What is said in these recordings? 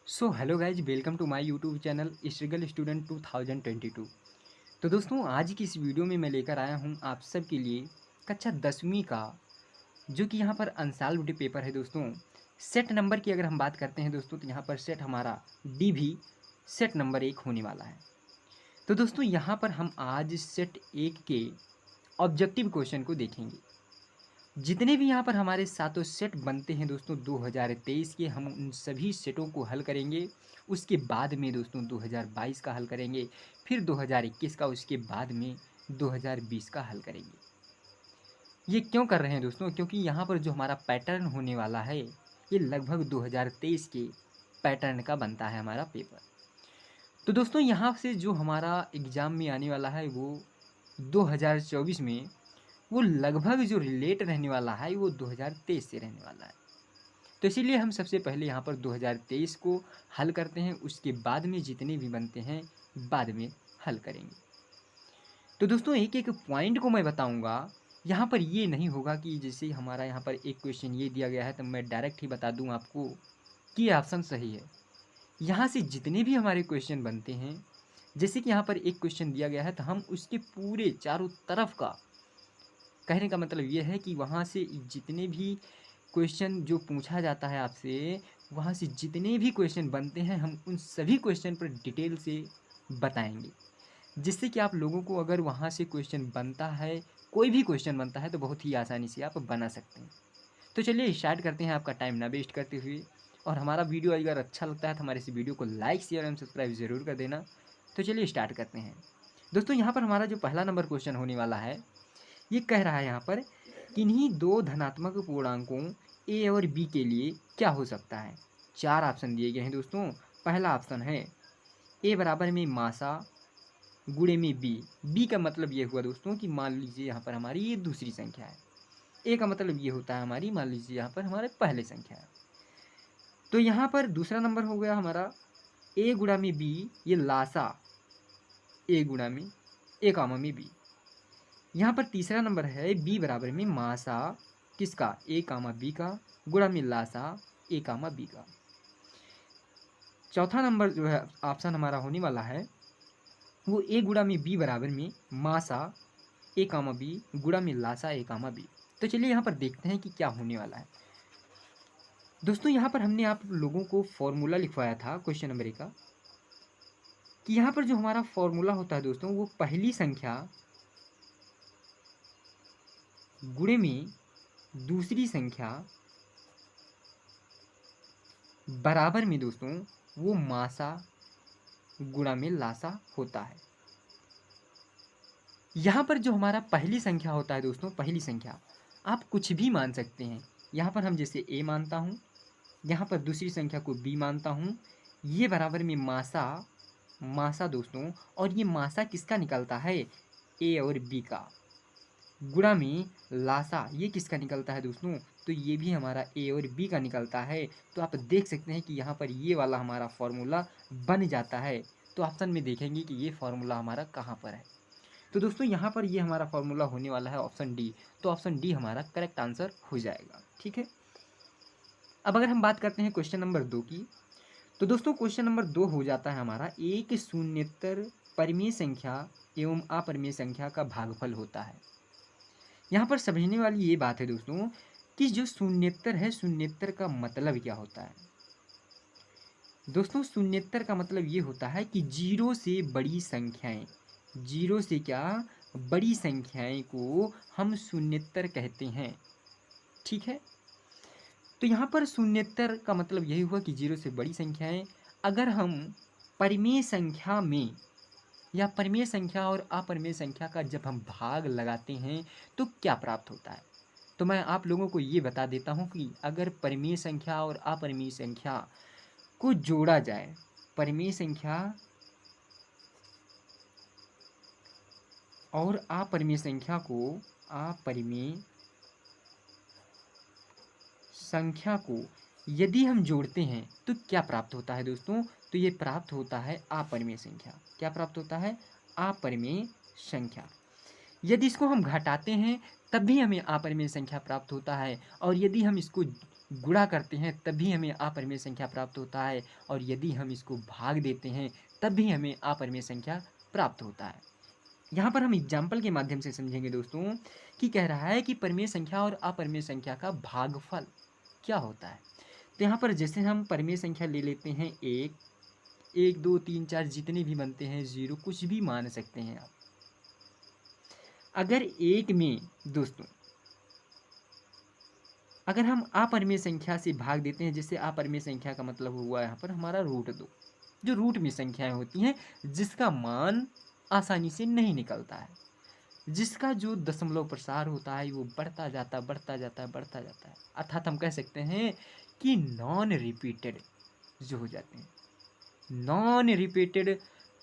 So hello guys, welcome to my YouTube channel struggle student 2022। तो दोस्तों, आज की इस वीडियो में मैं लेकर आया हूं आप सब के लिए कक्षा 10वीं का जो कि यहां पर अनसॉल्व्ड पेपर है दोस्तों। सेट नंबर की अगर हम बात करते हैं दोस्तों, तो यहां पर सेट हमारा डी भी सेट नंबर 1 होने वाला है। तो दोस्तों, यहां पर हम आज सेट 1 के ऑब्जेक्टिव क्वेश्चन को देखेंगे। जितने भी यहाँ पर हमारे सातों सेट बनते हैं दोस्तों 2023 के, हम उन सभी सेटों को हल करेंगे। उसके बाद में दोस्तों 2022 का हल करेंगे, फिर 2021 का, उसके बाद में 2020 का हल करेंगे। ये क्यों कर रहे हैं दोस्तों? क्योंकि यहाँ पर जो हमारा पैटर्न होने वाला है ये लगभग 2023 के पैटर्न का बनता है हमारा पेपर। तो दोस्तों, यहाँ से जो हमारा एग्ज़ाम में आने वाला है वो 2024 में, वो लगभग जो रिलेट रहने वाला है वो 2023 से रहने वाला है। तो इसीलिए हम सबसे पहले यहाँ पर 2023 को हल करते हैं, उसके बाद में जितने भी बनते हैं बाद में हल करेंगे। तो दोस्तों, एक एक पॉइंट को मैं बताऊंगा। यहाँ पर ये नहीं होगा कि जैसे हमारा यहाँ पर एक क्वेश्चन ये दिया गया है तो मैं डायरेक्ट ही बता दूँ आपको कि ये ऑप्शन सही है। यहाँ से जितने भी हमारे क्वेश्चन बनते हैं, जैसे कि यहाँ पर एक क्वेश्चन दिया गया है तो हम उसके पूरे चारों तरफ का, कहने का मतलब ये है कि वहाँ से जितने भी क्वेश्चन जो पूछा जाता है आपसे, वहाँ से जितने भी क्वेश्चन बनते हैं हम उन सभी क्वेश्चन पर डिटेल से बताएंगे, जिससे कि आप लोगों को अगर वहाँ से क्वेश्चन बनता है, कोई भी क्वेश्चन बनता है, तो बहुत ही आसानी से आप बना सकते हैं। तो चलिए स्टार्ट करते हैं, आपका टाइम ना वेस्ट करते हुए। और हमारा वीडियो अगर अच्छा लगता है तो हमारे इस वीडियो को लाइक शेयर एवं सब्सक्राइब ज़रूर कर देना। तो चलिए स्टार्ट करते हैं दोस्तों। यहाँ पर हमारा जो पहला नंबर क्वेश्चन होने वाला है, ये कह रहा है यहाँ पर, किन्हीं दो धनात्मक पूर्णांकों ए और बी के लिए क्या हो सकता है। चार ऑप्शन दिए गए हैं दोस्तों। पहला ऑप्शन है ए बराबर में मासा गुणे में बी। बी का मतलब ये हुआ दोस्तों कि मान लीजिए यहाँ पर हमारी ये दूसरी संख्या है। ए का मतलब ये होता है हमारी, मान लीजिए यहाँ पर हमारे पहले संख्या है। तो यहाँ पर दूसरा नंबर हो गया हमारा ए गुणा में बी, ये लासा ए गुणा में ए कामा में बी। यहाँ पर तीसरा नंबर है बी बराबर में मासा किसका, ए कामा बी का, गुणा में लासा ए कामा बी का। चौथा नंबर जो है ऑप्शन हमारा होने वाला है वो ए गुणा में बी बराबर में मासा ए कामा बी गुणा में लासा ए कामा बी। तो चलिए यहाँ पर देखते हैं कि क्या होने वाला है दोस्तों। यहाँ पर हमने आप लोगों को फॉर्मूला लिखवाया था क्वेश्चन नंबर 1 का, कि यहाँ पर जो हमारा फॉर्मूला होता है दोस्तों, वो पहली संख्या गुणे में दूसरी संख्या बराबर में दोस्तों वो मासा गुणा में लासा होता है। यहाँ पर जो हमारा पहली संख्या होता है दोस्तों, पहली संख्या आप कुछ भी मान सकते हैं। यहाँ पर हम जैसे ए मानता हूँ, यहाँ पर दूसरी संख्या को बी मानता हूँ, ये बराबर में मासा मासा दोस्तों, और ये मासा किसका निकलता है, ए और बी का, गुणा में लासा ये किसका निकलता है दोस्तों, तो ये भी हमारा ए और बी का निकलता है। तो आप देख सकते हैं कि यहाँ पर ये वाला हमारा फॉर्मूला बन जाता है। तो ऑप्शन में देखेंगे कि ये फॉर्मूला हमारा कहाँ पर है। तो दोस्तों, यहाँ पर ये हमारा फॉर्मूला होने वाला है ऑप्शन डी। तो ऑप्शन डी हमारा करेक्ट आंसर हो जाएगा। ठीक है, अब अगर हम बात करते हैं क्वेश्चन नंबर 2 की, तो दोस्तों क्वेश्चन नंबर 2 हो जाता है हमारा, एक शून्येतर परिमेय संख्या एवं अपरिमेय संख्या का भागफल होता है। यहाँ पर समझने वाली ये बात है दोस्तों कि जो शून्येतर है, शून्येतर का मतलब क्या होता है दोस्तों। शून्येतर का मतलब ये होता है कि जीरो से बड़ी संख्याएं, जीरो से क्या बड़ी संख्याएं को हम शून्येतर कहते हैं। ठीक है, तो यहाँ पर शून्येतर का मतलब यही हुआ कि जीरो से बड़ी संख्याएं। अगर हम परिमेय संख्या में या परिमेय संख्या और अपरिमेय संख्या का जब हम भाग लगाते हैं तो क्या प्राप्त होता है, तो मैं आप लोगों को ये बता देता हूँ कि अगर परिमेय संख्या और अपरिमेय संख्या को जोड़ा जाए, परिमेय संख्या और अपरिमेय संख्या को, अपरिमेय संख्या को यदि हम जोड़ते हैं तो क्या प्राप्त होता है दोस्तों, तो ये प्राप्त होता है अपरिमेय संख्या। क्या प्राप्त होता है, अपरिमेय संख्या। यदि इसको हम घटाते हैं तब भी हमें अपरिमेय संख्या प्राप्त होता है, और यदि हम इसको गुणा करते हैं तब भी हमें अपरिमेय संख्या प्राप्त होता है, और यदि हम इसको भाग देते हैं तब भी हमें अपरिमेय संख्या प्राप्त होता है। यहाँ पर हम एग्जाम्पल के माध्यम से समझेंगे दोस्तों कि कह रहा है कि परिमेय संख्या और अपरिमेय संख्या का भागफल क्या होता है। तो यहाँ पर जैसे हम परिमेय संख्या ले लेते हैं एक, 1 2 3 4 जितने भी बनते हैं, 0 कुछ भी मान सकते हैं आप। अगर एक में दोस्तों अगर हम अपरिमेय संख्या से भाग देते हैं, जैसे अपरिमेय संख्या का मतलब हुआ यहाँ पर हमारा √2, जो रूट में संख्याएं होती हैं जिसका मान आसानी से नहीं निकलता है, जिसका जो दशमलव प्रसार होता है वो बढ़ता जाता बढ़ता जाता है, अर्थात हम कह सकते हैं कि नॉन रिपीटेड जो हो जाते हैं, नॉन रिपीटेड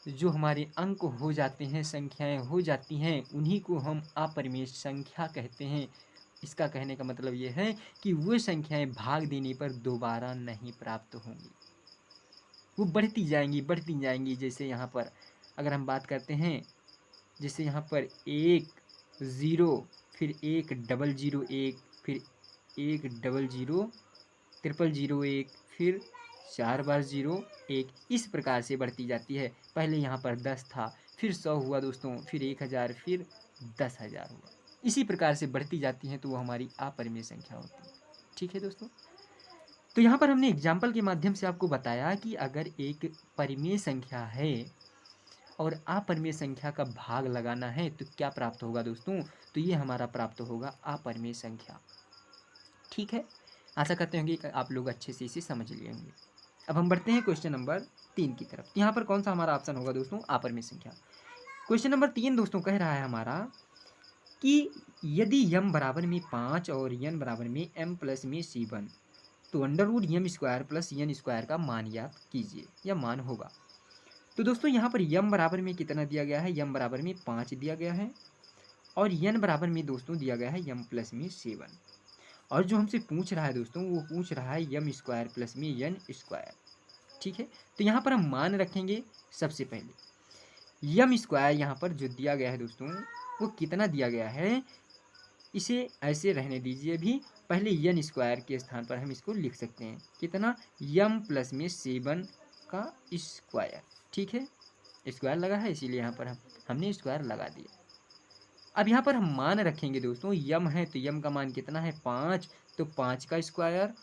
जो हमारे अंक हो जाते हैं, संख्याएं हो जाती हैं, उन्हीं को हम अपरिमेय संख्या कहते हैं। इसका कहने का मतलब ये है कि वो संख्याएं भाग देने पर दोबारा नहीं प्राप्त होंगी, वो बढ़ती जाएंगी। जैसे यहाँ पर अगर हम बात करते हैं, जैसे यहाँ पर 1 0, फिर 1 डबल 0 1, फिर 1 डबल 0 ट्रिपल 0 1, फिर 4 बार 0 1, इस प्रकार से बढ़ती जाती है। पहले यहाँ पर 10 था, फिर 100 हुआ दोस्तों, फिर 1000, फिर 10,000 हुआ। इसी प्रकार से बढ़ती जाती हैं तो वो हमारी अपरिमेय संख्या होती है। ठीक है दोस्तों, तो यहाँ पर हमने एग्जाम्पल के माध्यम से आपको बताया कि अगर एक परिमेय संख्या है और अपरिमेय संख्या का भाग लगाना है तो क्या प्राप्त होगा दोस्तों, तो ये हमारा प्राप्त होगा अपरिमेय संख्या। ठीक है, आशा करते होंगे कि आप लोग अच्छे से इसे समझ लिए होंगे। अब हम बढ़ते हैं क्वेश्चन नंबर 3 की तरफ। यहाँ पर कौन सा हमारा ऑप्शन होगा दोस्तों, अपरिमेय संख्या। क्वेश्चन नंबर 3 दोस्तों कह रहा है हमारा कि यदि यम बराबर में 5 और यन बराबर में m प्लस में c1, तो √m² प्लस यन स्क्वायर का मान ज्ञात कीजिए, या मान होगा। तो दोस्तों यहाँ पर यम बराबर में कितना दिया गया है, यम बराबर में 5 दिया गया है, और यन बराबर में दोस्तों दिया गया है यम प्लस में 7, और जो हमसे पूछ रहा है दोस्तों वो पूछ रहा है यम स्क्वायर प्लस में यन स्क्वायर। ठीक है, तो यहाँ पर हम मान रखेंगे। सबसे पहले यम स्क्वायर यहाँ पर जो दिया गया है दोस्तों वो कितना दिया गया है, इसे ऐसे रहने दीजिए। अभी पहले यन स्क्वायर के स्थान पर हम इसको लिख सकते हैं, कितना, यम प्लस में 7 का स्क्वायर। ठीक है, स्क्वायर लगा है इसीलिए यहाँ पर हमने स्क्वायर लगा दिया। अब यहाँ पर हम मान रखेंगे दोस्तों, यम है तो यम का मान कितना है 5, तो 5 का स्क्वायर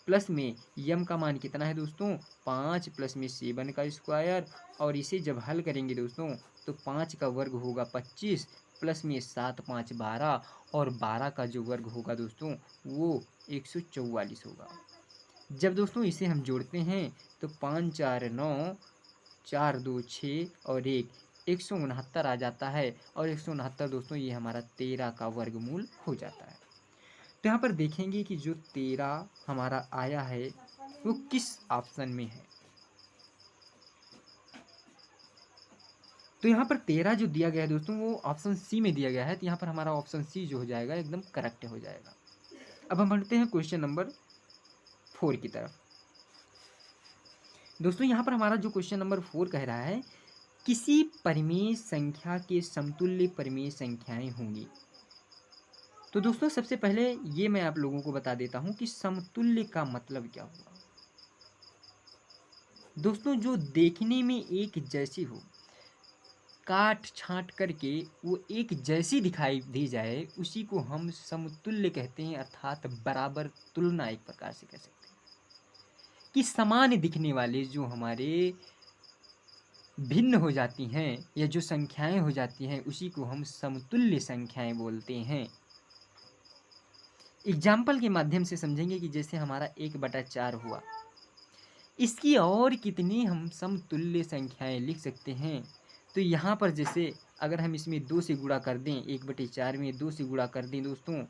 प्लस में यम का मान कितना है दोस्तों 5 प्लस में 7 का स्क्वायर, और इसे जब हल करेंगे दोस्तों तो 5 का वर्ग होगा 25, प्लस में 7 5 12, और 12 का जो वर्ग होगा दोस्तों वो 144 होगा। जब दोस्तों इसे हम जोड़ते हैं तो 5 4 9, 4 2 6 और 169 आ जाता है, और 169 दोस्तों ये हमारा 13 का वर्गमूल हो जाता है। तो यहाँ पर देखेंगे कि जो 13 हमारा आया है वो किस ऑप्शन में है। तो यहाँ पर 13 जो दिया गया है दोस्तों वो ऑप्शन सी में दिया गया है, तो यहाँ पर हमारा ऑप्शन सी जो हो जाएगा एकदम करेक्ट हो जाएगा। अब हम बढ़ते हैं क्वेश्चन नंबर 4 की तरफ। दोस्तों यहाँ पर हमारा जो क्वेश्चन नंबर 4 कह रहा है, किसी परिमेय संख्या के समतुल्य परिमेय संख्याएं होंगी। तो दोस्तों सबसे पहले ये मैं आप लोगों को बता देता हूं कि समतुल्य का मतलब क्या हुआ। दोस्तों जो देखने में एक जैसी हो, काट छांट करके वो एक जैसी दिखाई दी जाए, उसी को हम समतुल्य कहते हैं, अर्थात बराबर तुलना एक प्रकार से कह सकते हैं। कि समान दिखने वाले जो हमारे भिन्न हो जाती हैं या जो संख्याएं हो जाती हैं उसी को हम समतुल्य संख्याएं बोलते हैं। एग्जाम्पल के माध्यम से समझेंगे कि जैसे हमारा 1/4 हुआ, इसकी और कितनी हम समतुल्य संख्याएं लिख सकते हैं। तो यहाँ पर जैसे अगर हम इसमें 2 से गुणा कर दें, 1/4 में 2 से गुणा कर दें दोस्तों,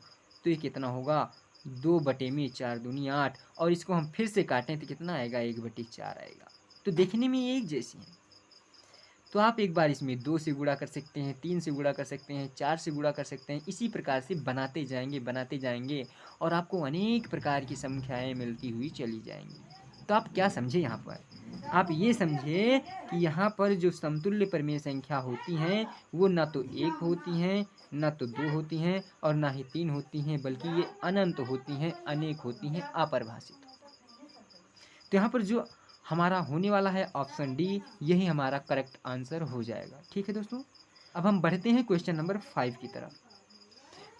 तो ये कितना होगा 2/4 दूनी 8, और इसको हम फिर से काटें तो कितना आएगा 1/4 आएगा। तो देखने में ये एक जैसी है। तो आप एक बार इसमें 2 से गुणा कर सकते हैं, 3 से गुणा कर सकते हैं, 4 से गुणा कर सकते हैं, इसी प्रकार से बनाते जाएंगे और आपको अनेक प्रकार की संख्याएं मिलती हुई चली जाएंगी। तो आप क्या समझे यहाँ पर? आप ये समझे कि यहाँ पर जो समतुल्य परिमेय संख्या होती हैं, वो ना तो 1 होती हैं, ना तो 2 होती हैं और ना ही 3 होती हैं, बल्कि ये अनंत होती हैं, अनेक होती हैं, अपरिभाषित। तो यहाँ पर जो हमारा होने वाला है ऑप्शन डी, यही हमारा करेक्ट आंसर हो जाएगा। ठीक है दोस्तों, अब हम बढ़ते हैं क्वेश्चन नंबर 5 की तरफ।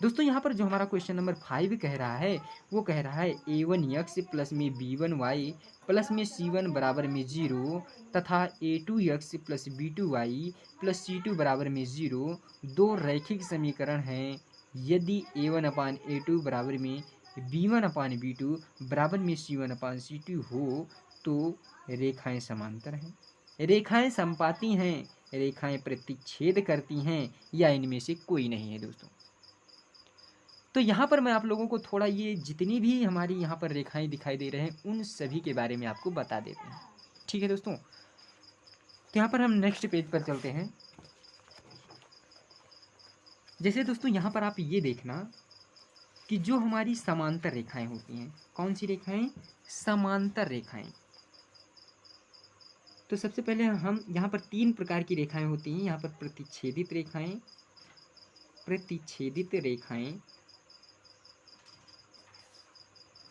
दोस्तों यहाँ पर जो हमारा क्वेश्चन नंबर 5 कह रहा है, वो कह रहा है a1x प्लस में b1y प्लस में c1 बराबर में 0 तथा a2x plus b2y plus c2 बराबर में 0 दो रैखिक समीकरण हैं। यदि a1 अपान a2 बराबर में b1 अपान b2 बराबर में c1 अपान c2 हो तो रेखाएं समांतर हैं, रेखाएं समपाती हैं, रेखाएं प्रतिच्छेद करती हैं या इनमें से कोई नहीं है दोस्तों। तो यहाँ पर मैं आप लोगों को थोड़ा ये जितनी भी हमारी यहाँ पर रेखाएं दिखाई दे रहे हैं उन सभी के बारे में आपको बता देते हैं। ठीक है दोस्तों, तो यहाँ पर हम नेक्स्ट पेज पर चलते हैं। जैसे दोस्तों यहाँ पर आप ये देखना कि जो हमारी समांतर रेखाएं होती हैं, कौन सी रेखाएं? समांतर रेखाएं। तो सबसे पहले हम यहाँ पर 3 प्रकार की रेखाएं होती हैं। यहाँ पर प्रतिच्छेदित रेखाएं, प्रतिच्छेदित रेखाएं।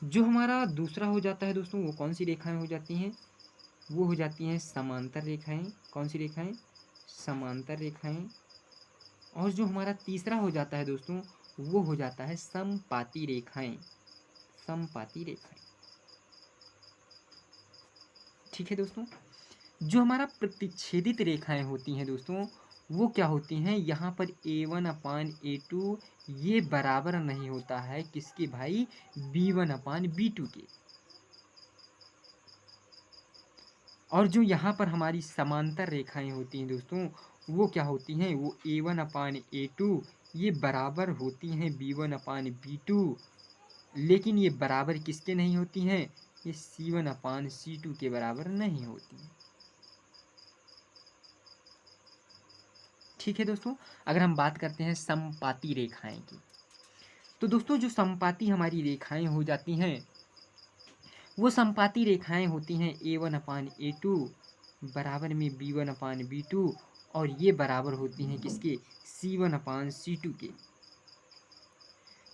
जो हमारा दूसरा हो जाता है दोस्तों, वो कौन सी रेखाएं हो जाती हैं? वो हो जाती हैं समांतर रेखाएं। कौन सी रेखाएं? समांतर रेखाएं। और जो हमारा तीसरा हो जाता है दोस्तों, वो हो जाता है समपाती रेखाएं। समपाती रेखाएं। ठीक है दोस्तों, जो हमारा प्रतिच्छेदित रेखाएं होती हैं दोस्तों, वो क्या होती हैं? यहाँ पर a1 अपान a2 ये बराबर नहीं होता है किसके भाई? b1 अपान b2 के। और जो यहाँ पर हमारी समांतर रेखाएं होती हैं दोस्तों, वो क्या होती हैं? वो a1 अपान a2 ये बराबर होती हैं b1 अपान b2, लेकिन ये बराबर किसके नहीं होती हैं? ये c1 अपान c2 के बराबर नहीं होती हैं। ठीक है दोस्तों, अगर हम बात करते हैं समपाती रेखाएं की, तो दोस्तों जो समपाती हमारी रेखाएं हो जाती हैं, वो समपाती रेखाएं होती हैं a1 अपान a2 बराबर में b1 अपान b2 और ये बराबर होती हैं किसके? c1 अपान c2 के।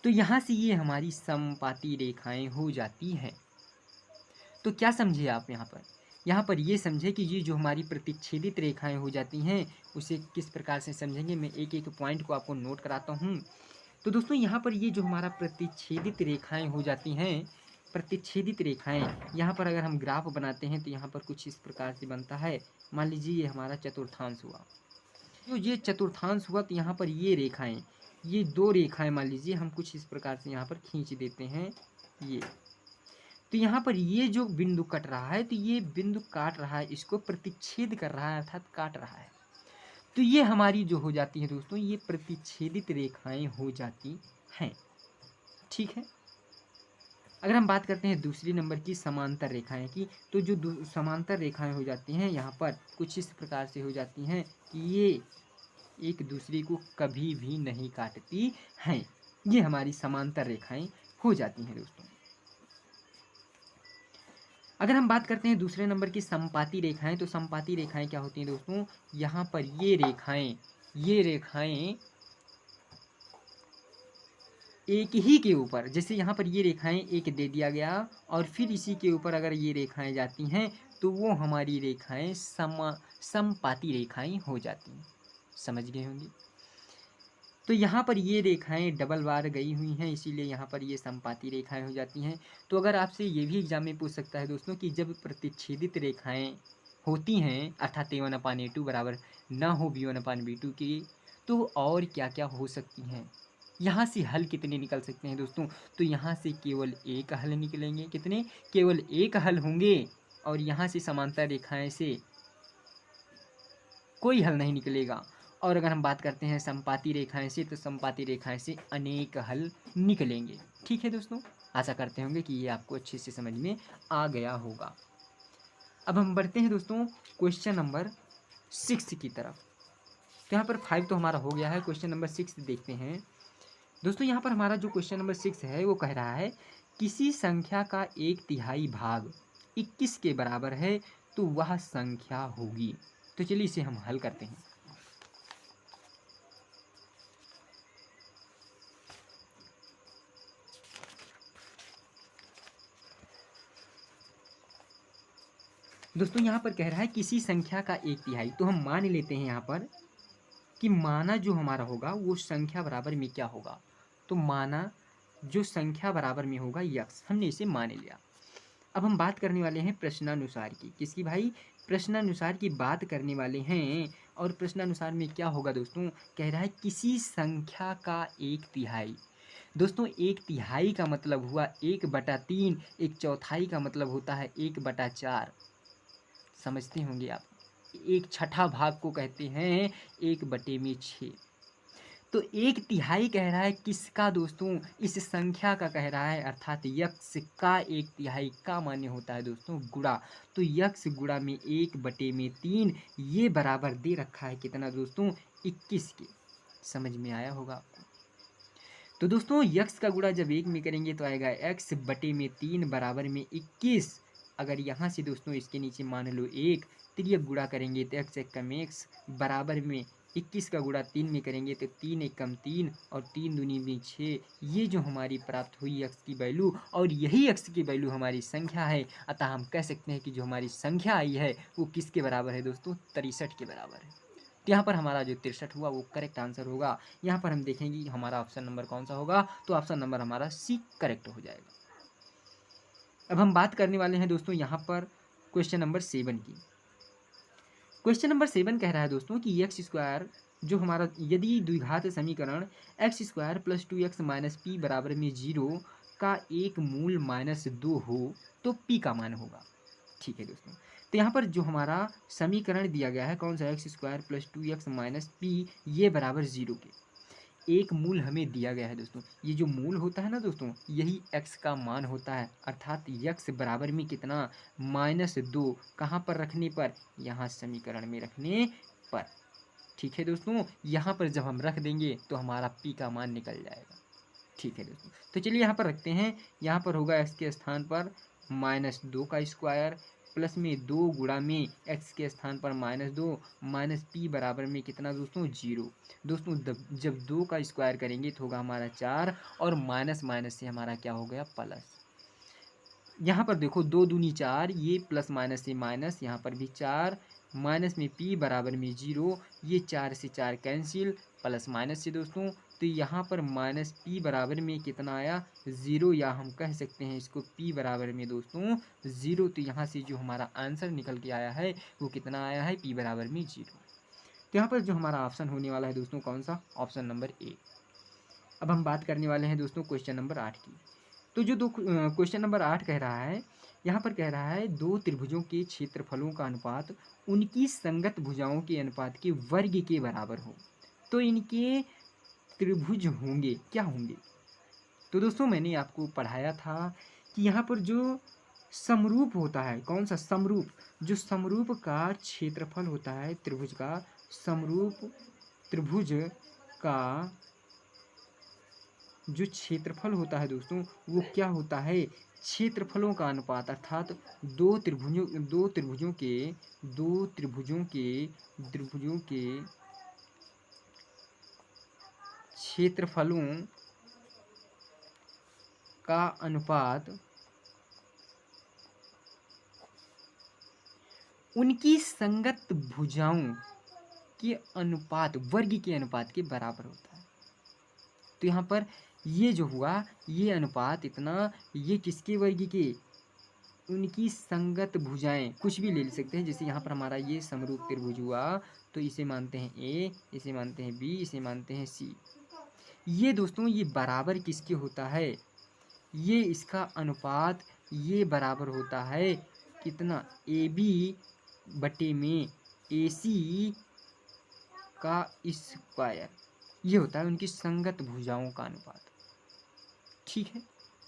तो यहाँ से ये हमारी समपाती रेखाएं हो जाती हैं। तो क्या समझे आप यहाँ पर? यहाँ पर ये समझे कि ये जो हमारी प्रतिच्छेदित रेखाएं हो जाती हैं, उसे किस प्रकार से समझेंगे। मैं एक एक पॉइंट को आपको नोट कराता हूँ। तो दोस्तों यहाँ पर ये जो हमारा प्रतिच्छेदित रेखाएं हो जाती हैं, प्रतिच्छेदित रेखाएं, यहाँ पर अगर हम ग्राफ बनाते हैं तो यहाँ पर कुछ इस प्रकार से बनता है। मान लीजिए ये हमारा चतुर्थांश हुआ, तो ये चतुर्थांश हुआ, तो यहाँ पर ये रेखाएं, ये 2 रेखाएं मान लीजिए हम कुछ इस प्रकार से यहाँ पर खींच देते हैं ये। तो यहाँ पर ये जो बिंदु कट रहा है, तो ये बिंदु काट रहा है, इसको प्रतिच्छेद कर रहा है अर्थात काट रहा है। तो ये हमारी जो हो जाती है दोस्तों, ये प्रतिच्छेदित रेखाएं हो जाती हैं। ठीक है, अगर हम बात करते हैं दूसरी नंबर की समांतर रेखाएं की, तो जो समांतर रेखाएं हो जाती हैं यहाँ पर कुछ इस प्रकार से हो जाती हैं कि ये एक दूसरे को कभी भी नहीं काटती हैं। ये हमारी समांतर रेखाएं हो जाती हैं दोस्तों। अगर हम बात करते हैं दूसरे नंबर की समपाती रेखाएं, तो समपाती रेखाएं क्या होती हैं दोस्तों? यहाँ पर ये रेखाएं एक ही के ऊपर, जैसे यहाँ पर ये रेखाएं एक दे दिया गया और फिर इसी के ऊपर अगर ये रेखाएं जाती हैं तो वो हमारी रेखाएं समपाती रेखाएं हो जाती हैं। समझ गए होंगे। तो यहाँ पर ये रेखाएं डबल बार गई हुई हैं, इसीलिए यहाँ पर ये समपाती रेखाएं हो जाती हैं। तो अगर आपसे ये भी एग्जाम में पूछ सकता है दोस्तों कि जब प्रतिच्छेदित रेखाएं होती हैं अर्थात a1 अपान a2 बराबर ना हो b1 अपान b2 की, तो और क्या क्या हो सकती हैं? यहाँ से हल कितने निकल सकते हैं दोस्तों? तो यहाँ से केवल एक हल निकलेंगे। कितने? केवल एक हल होंगे। और यहाँ से समांतर रेखाएं से कोई हल नहीं निकलेगा। और अगर हम बात करते हैं समपाती रेखाएं से, तो समपाती रेखाएं से अनेक हल निकलेंगे। ठीक है दोस्तों, आशा करते होंगे कि ये आपको अच्छे से समझ में आ गया होगा। अब हम बढ़ते हैं दोस्तों क्वेश्चन नंबर 6 की तरफ। तो यहाँ पर 5 तो हमारा हो गया है, क्वेश्चन नंबर 6 देखते हैं दोस्तों। यहाँ पर हमारा जो क्वेश्चन नंबर 6 है वो कह रहा है किसी संख्या का 1/3 भाग 21 के बराबर है तो वह संख्या होगी। तो चलिए इसे हम हल करते हैं। दोस्तों यहाँ पर कह रहा है किसी संख्या का 1/3, तो हम मान लेते हैं यहाँ पर कि माना जो हमारा होगा वो संख्या बराबर में क्या होगा। तो माना जो संख्या बराबर में होगा यक्स, हमने इसे मान लिया। अब हम बात करने वाले हैं प्रश्नानुसार की। किसकी भाई? प्रश्नानुसार की बात करने वाले हैं। और प्रश्नानुसार में क्या होगा दोस्तों? कह रहा है किसी संख्या का 1/3। दोस्तों 1/3 का मतलब हुआ 1/3, 1/4 का मतलब होता है 1/4। समझते होंगे आप। 1/6 भाग को कहते हैं 1/6। तो 1/3 कह रहा है किसका दोस्तों? इस संख्या का कह रहा है, अर्थात यक्स का 1/3 का मान्य होता है दोस्तों गुणा। तो यक्स गुणा में 1/3 ये बराबर दे रखा है कितना दोस्तों? 21 के। समझ में आया होगा आपको। तो दोस्तों यक्स का गुणा जब 1 में करेंगे तो आएगा x/3 बराबर में 21। अगर यहाँ से दोस्तों इसके नीचे मान लो 1, तिर्यक गुणा करेंगे तो x एकम x बराबर में 21 का गुणा 3 में करेंगे तो 3 एकम 3 और 3 दूनी में 6। ये जो हमारी प्राप्त हुई x की वैल्यू, और यही x की वैल्यू हमारी संख्या है। अतः हम कह सकते हैं कि जो हमारी संख्या आई है वो किसके बराबर है दोस्तों? 63 के बराबर है। तो यहाँ पर हमारा जो 63 हुआ वो करेक्ट आंसर होगा। यहाँ पर हम देखेंगे कि हमारा ऑप्शन नंबर कौन सा होगा, तो ऑप्शन नंबर हमारा सी करेक्ट हो जाएगा। अब हम बात करने वाले हैं दोस्तों यहाँ पर क्वेश्चन नंबर 7 की। क्वेश्चन नंबर 7 कह रहा है दोस्तों कि एक्स स्क्वायर जो हमारा, यदि द्विघात समीकरण x square plus 2x minus P बराबर में 0 का एक मूल -2 हो तो पी का मान होगा। ठीक है दोस्तों, तो यहाँ पर जो हमारा समीकरण दिया गया है कौन सा? X square plus 2x minus P ये बराबर 0 के एक मूल हमें दिया गया है दोस्तों। ये जो मूल होता है ना दोस्तों, यही x का मान होता है। अर्थात x बराबर में कितना? -2। कहाँ पर रखने पर? यहाँ समीकरण में रखने पर। ठीक है दोस्तों, यहाँ पर जब हम रख देंगे तो हमारा p का मान निकल जाएगा। ठीक है दोस्तों, तो चलिए यहाँ पर रखते हैं। यहाँ पर होगा x के स्थान पर -2 का स्क्वायर प्लस में 2 गुणा में x के स्थान पर -2 माइनस पी बराबर में कितना दोस्तों? 0। दोस्तों जब 2 का स्क्वायर करेंगे तो होगा हमारा 4 और माइनस माइनस से हमारा क्या हो गया? प्लस। यहाँ पर देखो 2 दूनी 4, ये प्लस माइनस से माइनस, यहाँ पर भी 4 माइनस में p बराबर में 0, ये 4 से 4 कैंसिल, प्लस माइनस से दोस्तों। तो यहाँ पर माइनस p बराबर में कितना आया? 0, या हम कह सकते हैं इसको p बराबर में दोस्तों 0। तो यहाँ से जो हमारा आंसर निकल के आया है वो कितना आया है? p बराबर में 0। तो यहाँ पर जो हमारा ऑप्शन होने वाला है दोस्तों कौन सा? Option number A. अब हम बात करने वाले हैं दोस्तों क्वेश्चन नंबर 8 की। तो जो क्वेश्चन नंबर 8 कह रहा है, यहाँ पर कह रहा है दो त्रिभुजों के क्षेत्रफलों का अनुपात उनकी संगत भुजाओं के अनुपात के वर्ग के बराबर हो तो इनके त्रिभुज होंगे क्या होंगे? तो दोस्तों मैंने आपको पढ़ाया था कि यहाँ पर जो समरूप होता है, कौन सा समरूप? जो समरूप का क्षेत्रफल होता है त्रिभुज का, समरूप त्रिभुज का जो क्षेत्रफल होता है दोस्तों वो क्या होता है? क्षेत्रफलों का अनुपात। अर्थात दो त्रिभुजों के क्षेत्रफलों का अनुपात उनकी संगत भुजाओं के अनुपात, वर्ग के अनुपात के बराबर होता है। तो यहाँ पर ये जो हुआ, ये अनुपात इतना, ये किसके वर्ग के? उनकी संगत भुजाएं, कुछ भी ले सकते हैं। जैसे यहाँ पर हमारा ये समरूप त्रिभुज हुआ तो इसे मानते हैं ए, इसे मानते हैं बी, इसे मानते हैं सी। ये दोस्तों ये बराबर किसके होता है? ये इसका अनुपात ये बराबर होता है कितना? ए बी बटे में ए सी का स्क्वायर। ये होता है उनकी संगत भुजाओं का अनुपात। ठीक है,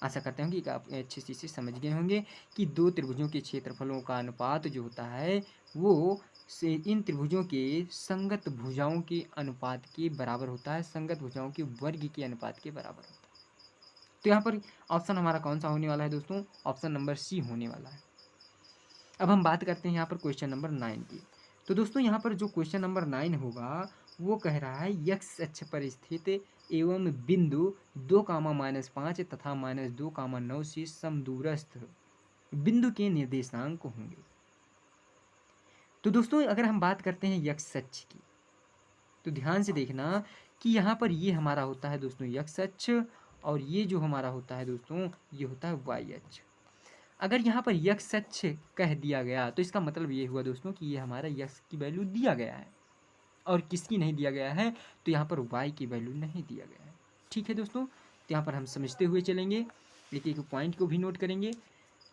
आशा करते हैं कि आप अच्छे से समझ गए होंगे कि दो त्रिभुजों के क्षेत्रफलों का अनुपात जो होता है वो से इन त्रिभुजों के संगत भुजाओं के अनुपात के बराबर होता है, संगत भुजाओं के वर्ग के अनुपात के बराबर होता है। तो यहाँ पर ऑप्शन हमारा कौन सा होने वाला है दोस्तों? ऑप्शन नंबर सी होने वाला है। अब हम बात करते हैं यहाँ पर क्वेश्चन नंबर 9 की। तो दोस्तों यहाँ पर जो क्वेश्चन नंबर 9 होगा वो कह रहा है यक्स अक्ष पर स्थित एवं बिंदु 2, -5 तथा -2, 9 से समदूरस्थ बिंदु के निर्देशांक होंगे। तो दोस्तों अगर हम बात करते हैं यक्स अक्ष की, तो ध्यान से देखना कि यहाँ पर ये हमारा होता है दोस्तों यक्स अक्ष, और ये जो हमारा होता है दोस्तों ये होता है वाई अक्ष। अगर यहाँ पर यक्स अक्ष कह दिया गया तो इसका मतलब ये हुआ दोस्तों कि ये हमारा यक्स की वैल्यू दिया गया है, और किसकी नहीं दिया गया है, तो यहाँ पर वाई की वैल्यू नहीं दिया गया है। ठीक है दोस्तों, तो यहाँ पर हम समझते हुए चलेंगे, एक एक पॉइंट को भी नोट करेंगे।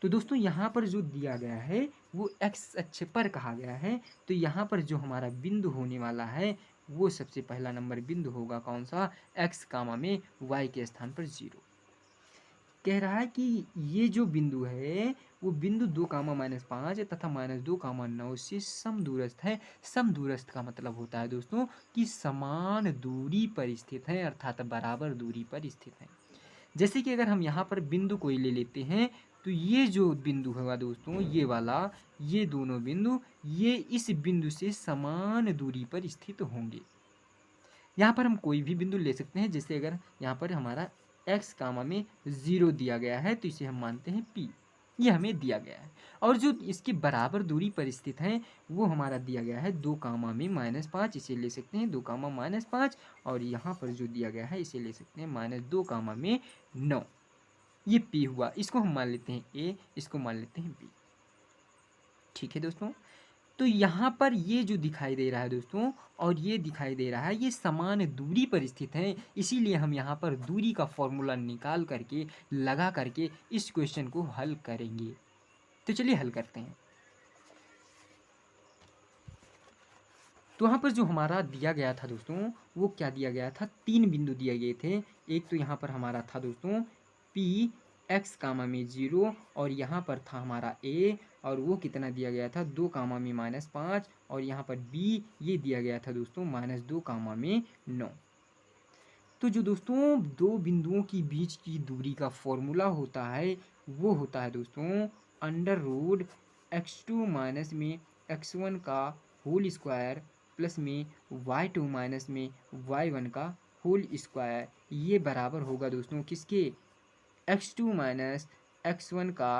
तो दोस्तों यहाँ पर जो दिया गया है वो एक्स अक्ष पर कहा गया है, तो यहाँ पर जो हमारा बिंदु होने वाला है वो सबसे पहला नंबर बिंदु होगा कौन सा, एक्स कामा में वाई के स्थान पर 0। कह रहा है कि ये जो बिंदु है वो बिंदु 2, -5 तथा -2, 9 से समदूरस्थ है। समदूरस्थ का मतलब होता है दोस्तों कि समान दूरी पर स्थित है, अर्थात बराबर दूरी पर स्थित है। जैसे कि अगर हम यहाँ पर बिंदु कोई ले लेते हैं, तो ये जो बिंदु होगा दोस्तों ये वाला, ये दोनों बिंदु ये इस बिंदु से समान दूरी पर स्थित होंगे। यहाँ पर हम कोई भी बिंदु ले सकते हैं, जैसे अगर यहाँ पर हमारा x कामा में 0 दिया गया है तो इसे हम मानते हैं p, ये हमें दिया गया है। और जो इसकी बराबर दूरी पर स्थित है वो हमारा दिया गया है 2 कामा में -5, इसे ले सकते हैं 2 कामा -5, और यहाँ पर जो दिया गया है इसे ले सकते हैं -2 कामा में 9। ये p हुआ, इसको हम मान लेते हैं a, इसको मान लेते हैं b। ठीक है दोस्तों, तो यहाँ पर ये जो दिखाई दे रहा है दोस्तों और ये दिखाई दे रहा है ये समान दूरी पर स्थित हैं, इसीलिए हम यहाँ पर दूरी का फॉर्मूला निकाल करके लगा करके इस क्वेश्चन को हल करेंगे। तो चलिए हल करते हैं। तो यहाँ पर जो हमारा दिया गया था दोस्तों वो क्या दिया गया था, 3 बिंदु दिए गए थे। एक तो यहाँ पर हमारा था दोस्तों P x कामा में 0, और यहाँ पर था हमारा a, और वो कितना दिया गया था 2 कामा में -5, और यहाँ पर b ये दिया गया था दोस्तों -2 कामा में 9। तो जो दोस्तों दो बिंदुओं की बीच की दूरी का फॉर्मूला होता है वो होता है दोस्तों √x2 माइनस में x1 का होल स्क्वायर प्लस में y2 माइनस में y1 का होल स्क्वायर, ये बराबर होगा दोस्तों किसके, x2 माइनस x1 का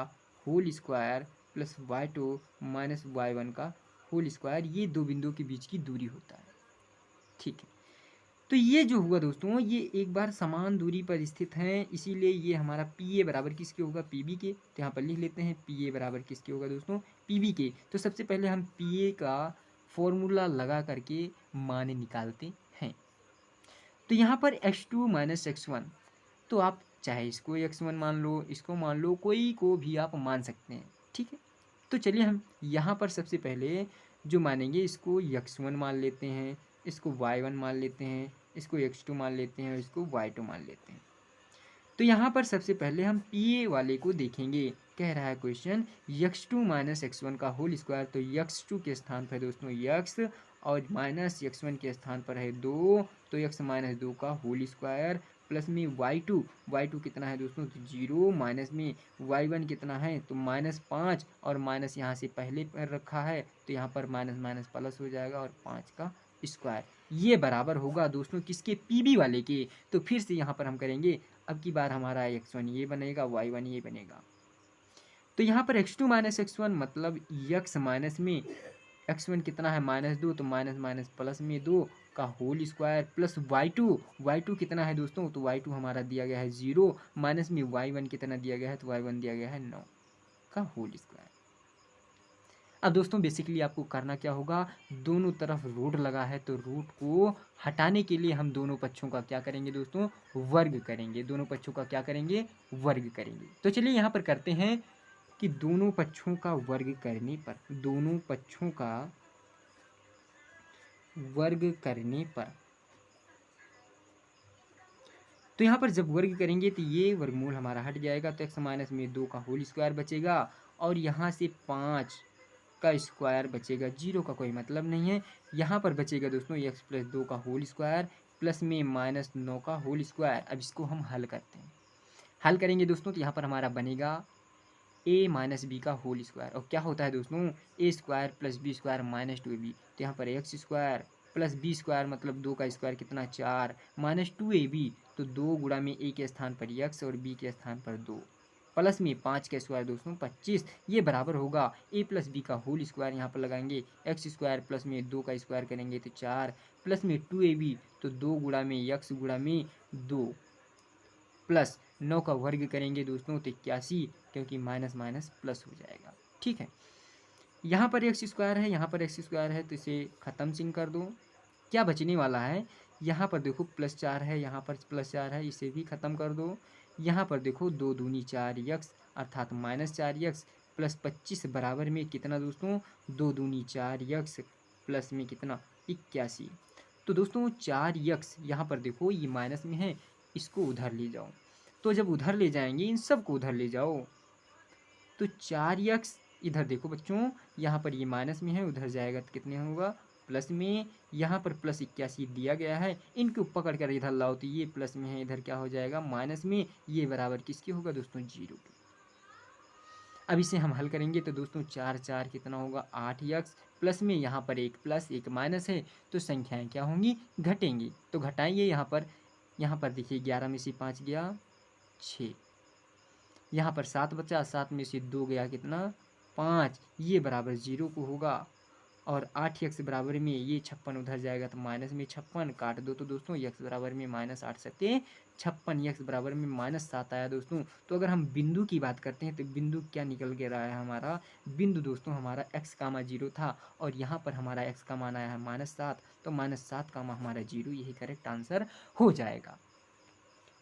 whole square plus y2 minus y1 का होल स्क्वायर। ये दो बिंदुओं के बीच की दूरी होता है। ठीक है, तो ये जो हुआ दोस्तों ये एक बार समान दूरी पर स्थित हैं, इसीलिए ये हमारा पी ए बराबर किसके होगा, पी बी के। तो यहाँ पर लिख लेते हैं पी ए बराबर किसके होगा दोस्तों, पी बी के। तो सबसे पहले हम पी ए का फॉर्मूला लगा करके मान निकालते हैं। तो यहाँ पर x2 माइनस x1, तो आप चाहे इसको x1 मान लो, इसको मान लो, कोई को भी आप मान सकते हैं। ठीक है, तो चलिए हम यहाँ पर सबसे पहले जो मानेंगे इसको x1 मान लेते हैं, इसको y1 मान लेते हैं, इसको x2 मान लेते हैं और इसको y2 मान लेते हैं। तो यहाँ पर सबसे पहले हम पी ए वाले को देखेंगे। कह रहा है क्वेश्चन x2 माइनस x1 का होल स्क्वायर, तो x2 के स्थान पर दोस्तों x और माइनस x1 के स्थान पर है 2, तो x माइनस 2 का होल स्क्वायर प्लस में y2 कितना है दोस्तों, तो 0, माइनस में y1 कितना है तो -5, और माइनस यहाँ से पहले पर रखा है तो यहाँ पर माइनस माइनस प्लस हो जाएगा और 5 का स्क्वायर, ये बराबर होगा दोस्तों किसके, पीबी वाले के। तो फिर से यहाँ पर हम करेंगे, अब की बार हमारा x1 ये बनेगा, y1 ये बनेगा। तो यहाँ पर x2 माइनस x1 मतलब x माइनस में x1 कितना है -2, तो माइनस माइनस प्लस में 2 का होल स्क्वायर प्लस y2 कितना है दोस्तों, तो y2 हमारा दिया गया है 0, माइनस में y1 कितना दिया गया है, तो y1 दिया गया है 9 का होल स्क्वायर। अब दोस्तों बेसिकली आपको करना क्या होगा, दोनों तरफ रूट लगा है तो रूट को हटाने के लिए हम दोनों पक्षों का क्या करेंगे दोस्तों, वर्ग करेंगे। दोनों पक्षों का क्या करेंगे, वर्ग करेंगे। तो चलिए यहाँ पर करते हैं कि दोनों पक्षों का वर्ग करने पर, दोनों पक्षों का वर्ग करने पर, तो यहाँ पर जब वर्ग करेंगे तो ये वर्गमूल हमारा हट जाएगा, तो x माइनस में 2 का होल स्क्वायर बचेगा और यहाँ से 5 का स्क्वायर बचेगा, 0 का कोई मतलब नहीं है। यहाँ पर बचेगा दोस्तों x प्लस 2 का होल स्क्वायर प्लस में -9 का होल स्क्वायर। अब इसको हम हल करते हैं, हल करेंगे दोस्तों तो यहाँ पर हमारा बनेगा ए माइनस बी का होल स्क्वायर। और क्या होता है दोस्तों, A square plus B square minus 2ab। तो यहाँ पर X square plus B square मतलब 2 का स्क्वायर कितना 4 माइनस 2ab। तो 2 गुणा में ए के स्थान पर एक्स और बी के स्थान पर 2 प्लस में 5 का स्क्वायर दोस्तों 25। ये बराबर होगा ए प्लस बी का होल स्क्वायर, यहाँ पर लगाएंगे एक्स स्क्वायर प्लस में 2 का स्क्वायर करेंगे तो 4 प्लस में 2ab। तो 2 गुणा में एक्स गुणा में 2 प्लस 9 का वर्ग करेंगे दोस्तों तो 81, क्योंकि माइनस माइनस प्लस हो जाएगा। ठीक है, यहाँ पर एक्स स्क्वायर है, यहाँ पर एक्स स्क्वायर है, तो इसे ख़त्म सिंह कर दो। क्या बचने वाला है, यहाँ पर देखो प्लस 4 है, यहाँ पर प्लस 4 है, इसे भी ख़त्म कर दो। यहाँ पर देखो 2 दूनी 4 यक्स अर्थात माइनस 4 यक्स प्लस 25 बराबर में कितना दोस्तों 2 दूनी 4 यक्स प्लस में कितना 81। तो दोस्तों 4 यक्स यहाँ पर देखो ये माइनस में है, इसको उधर ले जाओ। तो जब उधर ले जाएंगे इन सब को उधर ले जाओ तो 4 यक्स इधर देखो बच्चों, यहाँ पर ये माइनस में है, उधर जाएगा तो कितने होगा प्लस में। यहाँ पर प्लस 81 दिया गया है, इनको पकड़ कर इधर लाओ तो ये प्लस में है, इधर क्या हो जाएगा माइनस में। ये बराबर किसकी होगा दोस्तों 0 की। अब इसे हम हल करेंगे तो दोस्तों 4 4 कितना होगा 8 यक्स प्लस में यहाँ पर एक प्लस एक माइनस है, तो संख्याएं क्या होंगी घटेंगी। तो घटाइए यहाँ पर देखिए 11 में से 5 गया 6, यहाँ पर 7 बचा, 7 में से 2 गया कितना 5, ये बराबर 0 को होगा। और 8 यक्स बराबर में ये 56 उधर जाएगा तो माइनस में 56 काट दो तो दोस्तों यक्स बराबर में माइनस 8 सत्ते 56, यक्स बराबर में माइनस 7 आया दोस्तों। तो अगर हम बिंदु की बात करते हैं तो बिंदु क्या निकल के रहा है हमारा, बिंदु दोस्तों हमारा x कामा 0 था और यहाँ पर हमारा x का मान आया है -7, तो -7 कामा हमारा 0, यही करेक्ट आंसर हो जाएगा।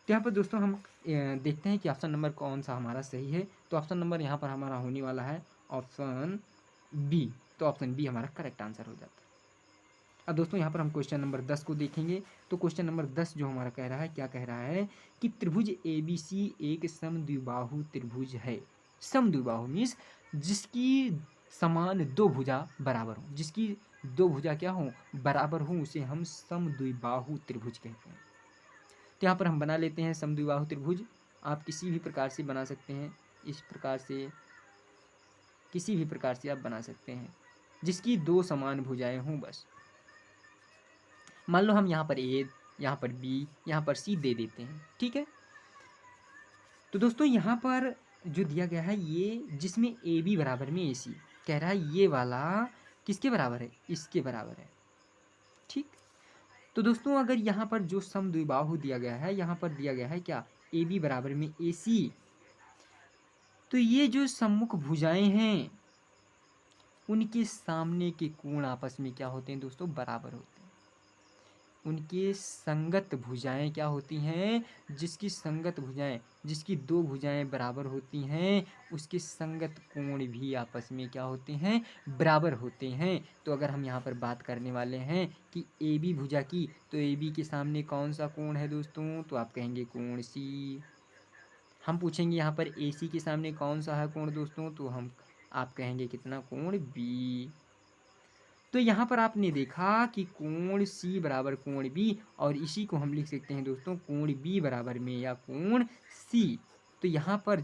तो यहाँ पर दोस्तों हम देखते हैं कि ऑप्शन नंबर कौन सा हमारा सही है। तो ऑप्शन नंबर यहाँ पर हमारा होने वाला है ऑप्शन बी। तो ऑप्शन बी हमारा करेक्ट आंसर हो जाता है। अब दोस्तों यहाँ पर हम क्वेश्चन नंबर 10 को देखेंगे। तो क्वेश्चन नंबर 10 जो हमारा कह रहा है, क्या कह रहा है कि त्रिभुज ABC एक समद्विबाहु त्रिभुज है। समद्विबाहु मीन्स जिसकी समान दो भुजा बराबर हो, जिसकी दो भुजा क्या हो बराबर हो, उसे हम समद्विबाहु त्रिभुज कहते हैं। तो यहाँ पर हम बना लेते हैं समद्विबाहु त्रिभुज। आप किसी भी प्रकार से बना सकते हैं, इस प्रकार से किसी भी प्रकार से आप बना सकते हैं जिसकी दो समान भुजाएं हों। बस मान लो हम यहाँ पर ए, यहाँ पर बी, यहाँ पर सी दे देते हैं। ठीक है, तो दोस्तों यहाँ पर जो दिया गया है ये जिसमें ए बी बराबर में ए सी कह रहा है, ये वाला किसके बराबर है इसके बराबर है। ठीक, तो दोस्तों अगर यहाँ पर जो समद्विबाहु दिया गया है, यहाँ पर दिया गया है क्या ए बी बराबर में ए सी, तो ये जो सम्मुख भुजाएं हैं उनके सामने के कोण आपस में क्या होते हैं दोस्तों बराबर होते हैं। उनके संगत भुजाएं क्या होती हैं, जिसकी संगत भुजाएं, जिसकी दो भुजाएं बराबर होती हैं उसके संगत कोण भी आपस में क्या होते हैं बराबर होते हैं। तो अगर हम यहाँ पर बात करने वाले हैं कि ए बी भुजा की, तो ए बी के सामने कौन सा कोण है दोस्तों, तो आप कहेंगे कोण सी। हम पूछेंगे यहाँ पर ए सी के सामने कौन सा है कोण दोस्तों, तो आप कहेंगे कितना कोण बी। तो यहाँ पर आपने देखा कि कोण सी बराबर कोण बी, और इसी को हम लिख सकते हैं दोस्तों कोण बी बराबर में या कोण सी। तो यहाँ पर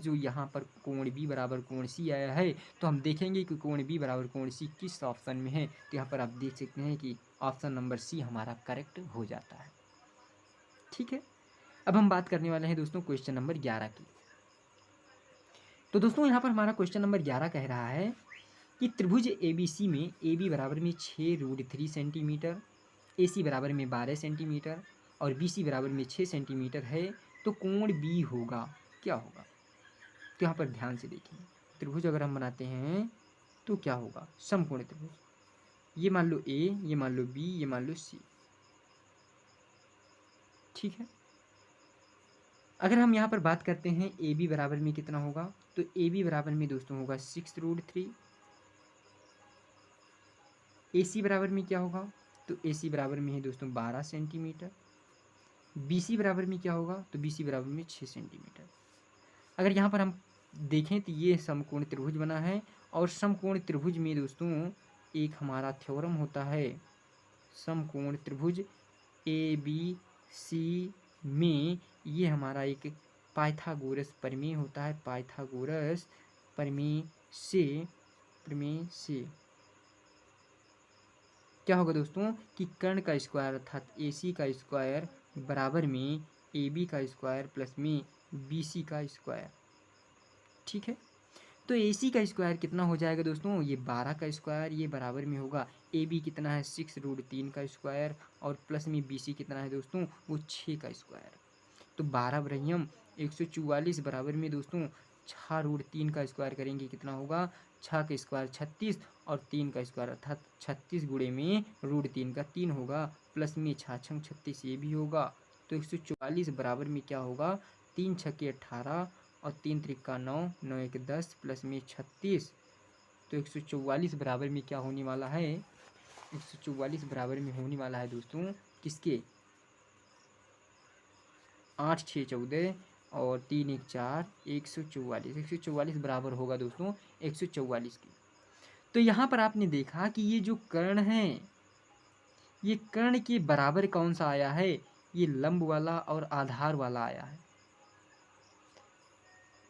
कोण बी बराबर कोण सी आया है, तो हम देखेंगे कि कोण बी बराबर कोण सी किस ऑप्शन में है। तो यहाँ पर आप देख सकते हैं कि ऑप्शन नंबर सी हमारा करेक्ट हो जाता है। ठीक है, अब हम बात करने वाले हैं दोस्तों क्वेश्चन नंबर 11 की। तो दोस्तों यहाँ पर हमारा क्वेश्चन नंबर 11 कह रहा है कि त्रिभुज ABC में ए बी बराबर में 6√3 सेंटीमीटर, ए सी बराबर में 12 सेंटीमीटर और बी सी बराबर में 6 सेंटीमीटर है, तो कोण बी होगा क्या होगा। तो यहाँ पर ध्यान से देखिए, त्रिभुज अगर हम बनाते हैं तो क्या होगा समकोण त्रिभुज, ये मान लो ए, ये मान लो बी, ये मान लो सी। ठीक है, अगर हम यहाँ पर बात करते हैं ए बी बराबर में कितना होगा, तो ए बी बराबर में दोस्तों होगा 6√3। ए सी बराबर में क्या होगा, तो ए सी बराबर में है दोस्तों 12 सेंटीमीटर। बी सी बराबर में क्या होगा, तो बी सी बराबर में 6 सेंटीमीटर। अगर यहाँ पर हम देखें तो ये समकोण त्रिभुज बना है, और समकोण त्रिभुज में दोस्तों एक हमारा थ्योरम होता है, समकोण त्रिभुज ए बी सी में ये हमारा एक पाइथागोरस प्रमेय होता है, पाइथागोरस प्रमेय से क्या होगा दोस्तों कि कर्ण का स्क्वायर अर्थात AC का स्क्वायर बराबर में AB का स्क्वायर प्लस में BC का स्क्वायर। ठीक है, तो AC का स्क्वायर कितना हो जाएगा दोस्तों, ये 12 का स्क्वायर, ये बराबर में होगा AB कितना है 6√3 का स्क्वायर और प्लस में BC कितना है दोस्तों वो 6 का स्क्वायर। तो 12 144 बराबर में दोस्तों 6√3 का स्क्वायर करेंगे कितना होगा 6 का स्क्वायर 36 और 3 का स्क्वायर अर्थात 36 गुणे में √3 का 3 होगा प्लस में 6 छंग 36 ये भी होगा। तो 144 बराबर में क्या होगा 3 छक्के 18 और 3 त्रिका 9 9 एक 10 प्लस में 36। तो 144 बराबर में क्या होने वाला है 144 बराबर में होने वाला है दोस्तों किसके 8 6 14 और 3 1 4 144 बराबर होगा दोस्तों 144 की। तो यहाँ पर आपने देखा कि ये जो कर्ण है ये कर्ण के बराबर कौन सा आया है, ये लंब वाला और आधार वाला आया है।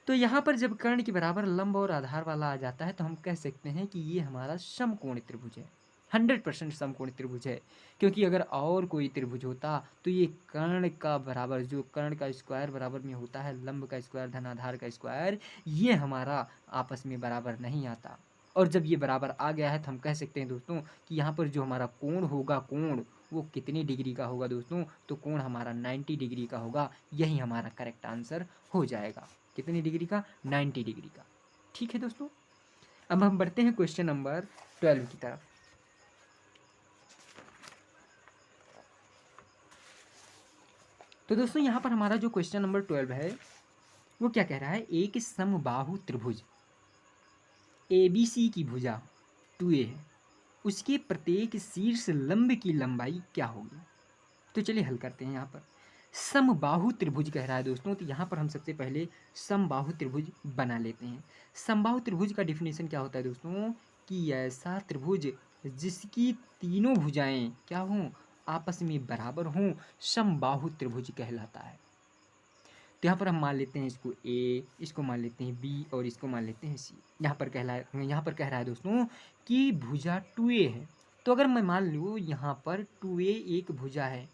तो यहाँ पर जब कर्ण के बराबर लंब और आधार वाला आ जाता है तो हम कह सकते हैं कि ये हमारा समकोणी त्रिभुज है, 100% समकोणी त्रिभुज है। क्योंकि अगर और कोई त्रिभुज होता तो ये कर्ण का बराबर जो कर्ण का स्क्वायर बराबर में होता है लंब का स्क्वायर धन आधार का स्क्वायर, ये हमारा आपस में बराबर नहीं आता। और जब ये बराबर आ गया है तो हम कह सकते हैं दोस्तों कि यहाँ पर जो हमारा कोण होगा कोण वो कितनी डिग्री का होगा दोस्तों, तो कोण हमारा 90 डिग्री का होगा। यही हमारा करेक्ट आंसर हो जाएगा। कितनी डिग्री का 90 डिग्री का। ठीक है दोस्तों, अब हम बढ़ते हैं क्वेश्चन नंबर 12 की तरफ। तो दोस्तों यहाँ पर हमारा जो क्वेश्चन नंबर 12 है वो क्या कह रहा है, एक समबाहु त्रिभुज ABC की भुजा 2A है, उसके प्रत्येक शीर्ष लंब की लंबाई क्या होगी। तो चलिए हल करते हैं। यहाँ पर समबाहु त्रिभुज कह रहा है दोस्तों, तो यहाँ पर हम सबसे पहले समबाहु त्रिभुज बना लेते हैं। समबाहु त्रिभुज का डिफिनेशन क्या होता है दोस्तों कि ऐसा त्रिभुज जिसकी तीनों भुजाएं क्या हों आपस में बराबर हों समबाहु त्रिभुज कहलाता है। तो यहाँ पर हम मान लेते हैं इसको A, इसको मान लेते हैं B और इसको मान लेते हैं C। यहाँ पर कह रहा है दोस्तों कि भुजा 2A है। तो अगर मैं मान लूँ यहाँ पर 2A एक भुजा है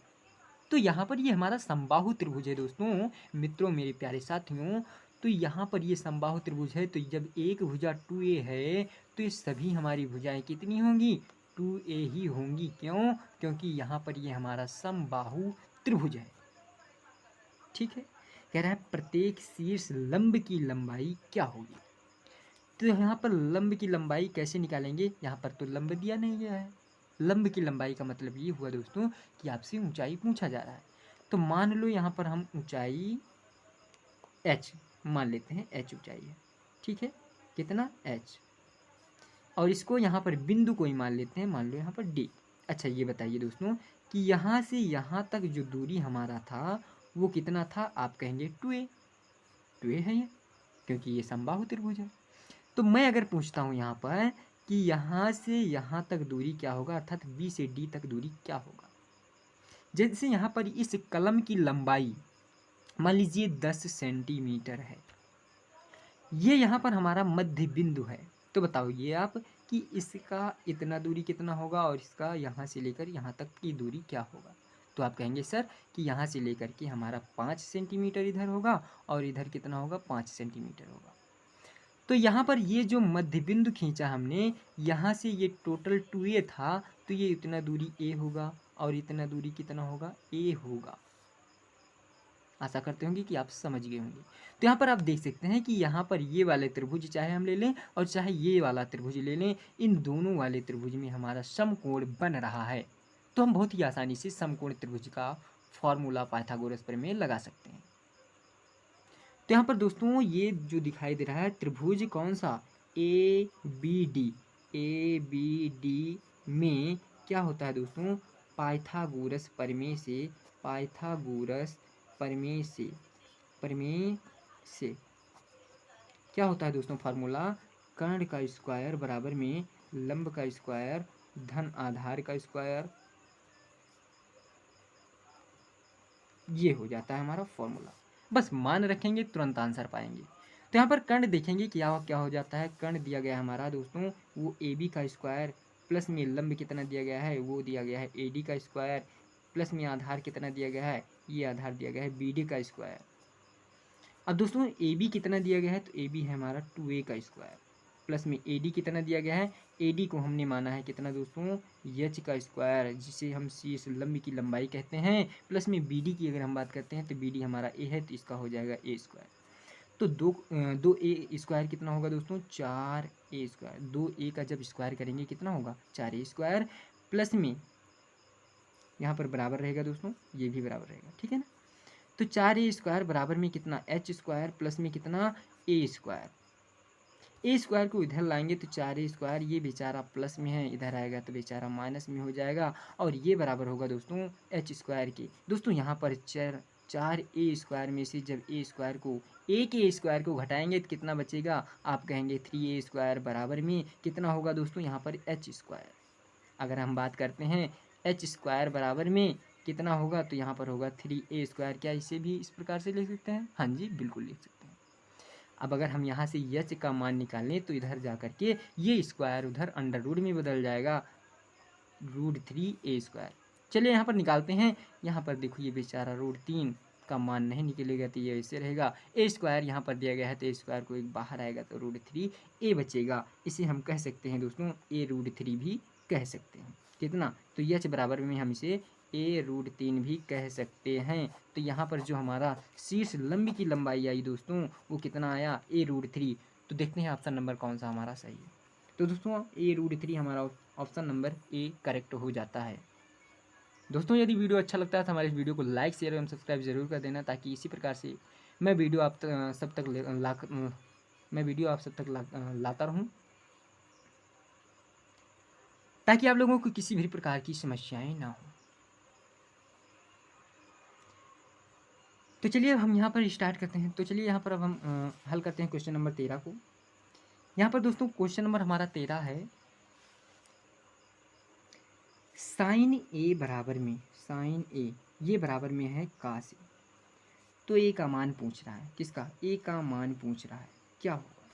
तो यहाँ पर ये हमारा समबाहु त्रिभुज है दोस्तों। मित्रों मेरे प्यारे साथियों, तो यहाँ पर ये समबाहु त्रिभुज है तो जब एक भुजा 2A है तो ये सभी हमारी भुजाएं कितनी होंगी 2A ही होंगी। क्यों, क्योंकि यहाँ पर ये हमारा समबाहु त्रिभुज है। ठीक है, कह रहा है प्रत्येक शीर्ष लंब की लंबाई क्या होगी। तो यहाँ पर लंब की लंबाई कैसे निकालेंगे, यहाँ पर तो लंब दिया नहीं गया है। लंब की लंबाई का मतलब ये हुआ दोस्तों कि आपसे ऊंचाई पूछा जा रहा है। तो मान लो यहाँ पर हम ऊंचाई h मान लेते हैं, h ऊंचाई है। ठीक है, कितना h, और इसको यहाँ पर बिंदु को ही मान लेते हैं, मान लो यहाँ पर d। अच्छा ये बताइए दोस्तों कि यहाँ से यहाँ तक जो दूरी हमारा था वो कितना था, आप कहेंगे 2a है ये, क्योंकि ये समबाहु त्रिभुज है। तो मैं अगर पूछता हूँ यहाँ पर कि यहाँ से यहाँ तक दूरी क्या होगा अर्थात B से D तक दूरी क्या होगा। जैसे यहाँ पर इस कलम की लंबाई मान लीजिए 10 सेंटीमीटर है, ये यहाँ पर हमारा मध्य बिंदु है। तो बताओ ये आप कि इसका इतना दूरी कितना होगा और इसका यहाँ से लेकर यहाँ तक की दूरी क्या होगा। तो आप कहेंगे सर कि यहाँ से लेकर के हमारा 5 सेंटीमीटर इधर होगा और इधर कितना होगा 5 सेंटीमीटर होगा। तो यहाँ पर ये जो मध्य बिंदु खींचा हमने, यहाँ से ये टोटल 2A था तो ये इतना दूरी A होगा और इतना दूरी कितना होगा A होगा। आशा करते होंगे कि आप समझ गए होंगे। तो यहाँ पर आप देख सकते हैं कि यहाँ पर ये वाले त्रिभुज चाहे हम ले लें और चाहे ये वाला त्रिभुज ले लें, इन दोनों वाले त्रिभुज में हमारा समकोण बन रहा है। तो हम बहुत ही आसानी से समकोण त्रिभुज का फॉर्मूला पाइथागोरस प्रमेय लगा सकते हैं। तो यहाँ पर दोस्तों ये जो दिखाई दे रहा है त्रिभुज कौन सा ABD में क्या होता है दोस्तों पाइथागोरस प्रमेय से क्या होता है दोस्तों फार्मूला, कर्ण का स्क्वायर बराबर में लंब का स्क्वायर धन आधार का स्क्वायर, ये हो जाता है हमारा फॉर्मूला। बस मान रखेंगे तुरंत आंसर पाएंगे। तो यहाँ पर कर्ण देखेंगे क्या क्या हो जाता है। कर्ण दिया गया है हमारा दोस्तों वो ए बी का स्क्वायर, प्लस में लंब कितना दिया गया है, वो दिया गया है ए डी का स्क्वायर, प्लस में आधार कितना दिया गया है, ये आधार दिया गया है बी डी का स्क्वायर। अब दोस्तों ए बी कितना दिया गया है, तो ए बी है हमारा 2a का स्क्वायर, प्लस में ए डी कितना दिया गया है, ए डी को हमने माना है कितना दोस्तों, एच का स्क्वायर, जिसे हम शीर्ष लंब की लंबाई कहते हैं, प्लस में बी डी की अगर हम बात करते हैं तो बी डी हमारा ए है, तो इसका हो जाएगा ए स्क्वायर। तो दो ए स्क्वायर कितना होगा दोस्तों, 4a स्क्वायर। 2a का जब स्क्वायर करेंगे कितना होगा, 4a स्क्वायर, प्लस में यहाँ पर बराबर रहेगा दोस्तों, ये भी बराबर रहेगा, ठीक है ना। तो 4a स्क्वायर बराबर में कितना, एच स्क्वायर, प्लस में कितना, ए स्क्वायर। ए स्क्वायर को इधर लाएंगे तो 4a स्क्वायर, ये बेचारा प्लस में है, इधर आएगा तो बेचारा माइनस में हो जाएगा, और ये बराबर होगा दोस्तों एच स्क्वायर के। दोस्तों यहाँ पर 4a स्क्वायर में से जब ए स्क्वायर को, ए के स्क्वायर को घटाएंगे तो कितना बचेगा, आप कहेंगे 3a स्क्वायर बराबर में कितना होगा दोस्तों, यहाँ पर एच स्क्वायर। अगर हम बात करते हैं एच स्क्वायर बराबर में कितना होगा, तो यहाँ पर होगा 3a स्क्वायर। क्या इसे भी इस प्रकार से लिख सकते हैं, हाँ जी बिल्कुल लिख सकते हैं। अब अगर हम यहाँ से एच का मान निकालें तो इधर जा करके ये स्क्वायर उधर अंडर रूट में बदल जाएगा, √3a स्क्वायर। चलिए यहाँ पर निकालते हैं। यहाँ पर देखो ये बेचारा √3 का मान नहीं निकलेगा तो ये ऐसे रहेगा, ए स्क्वायर यहाँ पर दिया गया है तो ए स्क्वायर को एक बाहर आएगा तो √3a बचेगा। इसे हम कह सकते हैं दोस्तों a√3 भी कह सकते हैं। कितना, तो एच बराबर में हम इसे a√3 भी कह सकते हैं। तो यहाँ पर जो हमारा शीर्ष लंबी की लंबाई आई दोस्तों वो कितना आया, a√3। तो देखते हैं ऑप्शन नंबर कौन सा हमारा सही है। तो दोस्तों a√3 हमारा ऑप्शन नंबर ए करेक्ट हो जाता है। दोस्तों यदि वीडियो अच्छा लगता है तो हमारे इस वीडियो को लाइक शेयर एवं सब्सक्राइब जरूर कर देना, ताकि इसी प्रकार से मैं वीडियो आप सब तक लाता रहूं, ताकि आप लोगों को किसी भी प्रकार की समस्याएं ना हो। तो चलिए अब हम यहाँ पर स्टार्ट करते हैं। तो चलिए यहाँ पर अब हम हल करते हैं क्वेश्चन नंबर 13 को। यहाँ पर दोस्तों क्वेश्चन नंबर हमारा 13 है, साइन ए बराबर में, साइन ए ये बराबर में है काश। तो ए का मान पूछ रहा है, किसका, ए का मान पूछ रहा है, क्या होगा,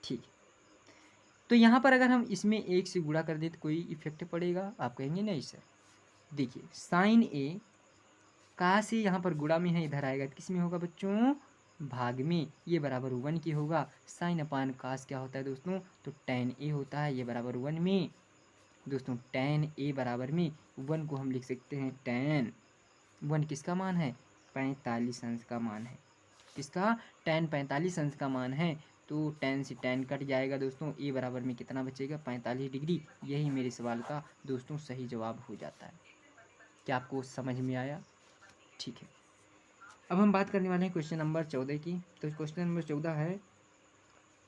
ठीक है। तो यहाँ पर अगर हम इसमें 1 से गुणा कर दें तो कोई इफेक्ट पड़ेगा, आप कहेंगे नहीं सर। देखिए साइन ए का से यहाँ पर गुणा में है, इधर आएगा तो किस में होगा बच्चों, भाग में, ये बराबर 1 की होगा। साइन अपान कास क्या होता है दोस्तों, तो tan ए होता है, ये बराबर 1 में। दोस्तों tan ए बराबर में 1 को हम लिख सकते हैं tan 1 किसका मान है, 45 अंश का मान है। किसका, tan 45 अंश का मान है। तो tan से tan कट जाएगा दोस्तों, ए बराबर में कितना बचेगा, 45 डिग्री। यही मेरे सवाल का दोस्तों सही जवाब हो जाता है। क्या आपको समझ में आया, ठीक है। अब हम बात करने वाले हैं क्वेश्चन नंबर 14 की। तो क्वेश्चन नंबर 14 है,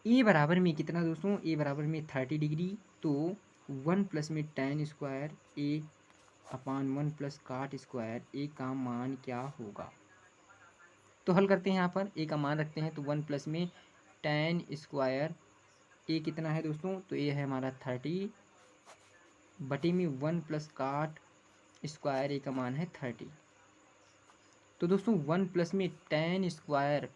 ए बराबर में कितना दोस्तों, ए बराबर में 30 डिग्री। तो 1 प्लस में tan स्क्वायर ए अपान 1 प्लस काट स्क्वायर ए का मान क्या होगा। तो हल करते हैं। यहाँ पर ए का मान रखते हैं तो 1 प्लस में tan स्क्वायर ए कितना है दोस्तों, तो ए है हमारा 30 बटे में 1 प्लस काट स्क्वायर ए का मान है 30। तो दोस्तों 1 प्लस में tan स्क्वायर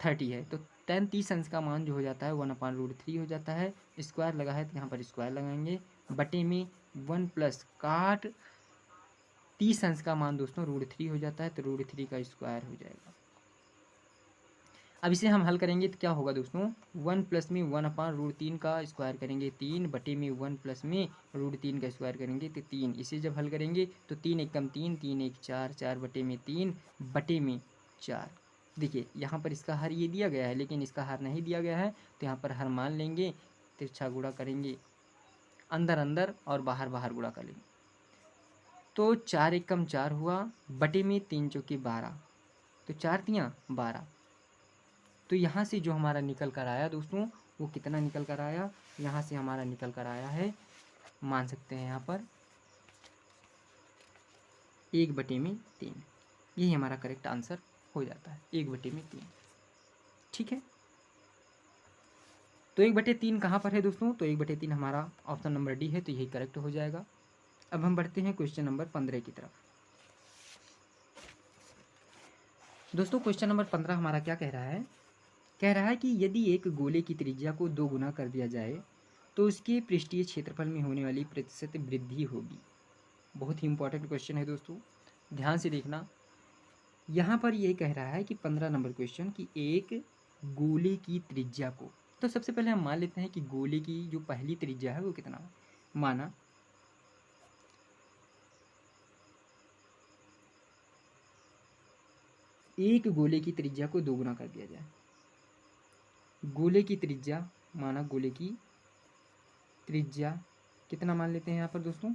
30 है, तो tan 30 अंश का मान जो हो जाता है 1/√3 हो जाता है। स्क्वायर लगा है तो यहाँ पर स्क्वायर लगाएंगे, बटे में 1 प्लस काट 30 अंश का मान दोस्तों √3 हो जाता है, तो √3 का स्क्वायर हो जाएगा। अब इसे हम हल करेंगे तो क्या होगा दोस्तों, 1 प्लस में 1/√3 का स्क्वायर करेंगे 3 बटे में 1 प्लस में √3 का स्क्वायर करेंगे तो 3। इसे जब हल करेंगे तो 3 एकम 3, 3 एक 4, 4 बटे में 3 बटे में 4। देखिए यहाँ पर इसका हर ये दिया गया है, लेकिन इसका हर नहीं दिया गया है, तो यहाँ पर हर मान लेंगे, तिरछा गुणा करेंगे, अंदर अंदर और बाहर बाहर गुणा करेंगे। तो 4 एकम 4 हुआ, बटे में 3 चौके 12, तो 4 तियाँ 12। तो यहाँ से जो हमारा निकल कर आया दोस्तों वो कितना निकल कर आया, यहाँ से हमारा निकल कर आया है, मान सकते हैं यहाँ पर 1/3। यही हमारा करेक्ट आंसर हो जाता है, 1/3, ठीक है। तो 1/3 कहाँ पर है दोस्तों, तो 1/3 हमारा ऑप्शन नंबर डी है, तो यही करेक्ट हो जाएगा। अब हम बढ़ते हैं क्वेश्चन नंबर 15 की तरफ। दोस्तों क्वेश्चन नंबर 15 हमारा क्या कह रहा है? कह रहा है कि यदि एक गोले की त्रिज्या को 2 गुना कर दिया जाए, तो उसके पृष्ठीय क्षेत्रफल में होने वाली प्रतिशत वृद्धि होगी। बहुत ही इंपॉर्टेंट क्वेश्चन है दोस्तों, ध्यान से देखना। यहाँ पर ये कह रहा है कि 15 नंबर क्वेश्चन कि एक गोले की त्रिज्या को, तो सबसे पहले हम मान लेते हैं कि गोले की जो पहली त्रिज्या है वो कितना है। माना एक गोले की त्रिज्या को 2 गुना कर दिया जाए। गोले की त्रिज्या, माना गोले की त्रिज्या कितना मान लेते हैं यहाँ पर दोस्तों,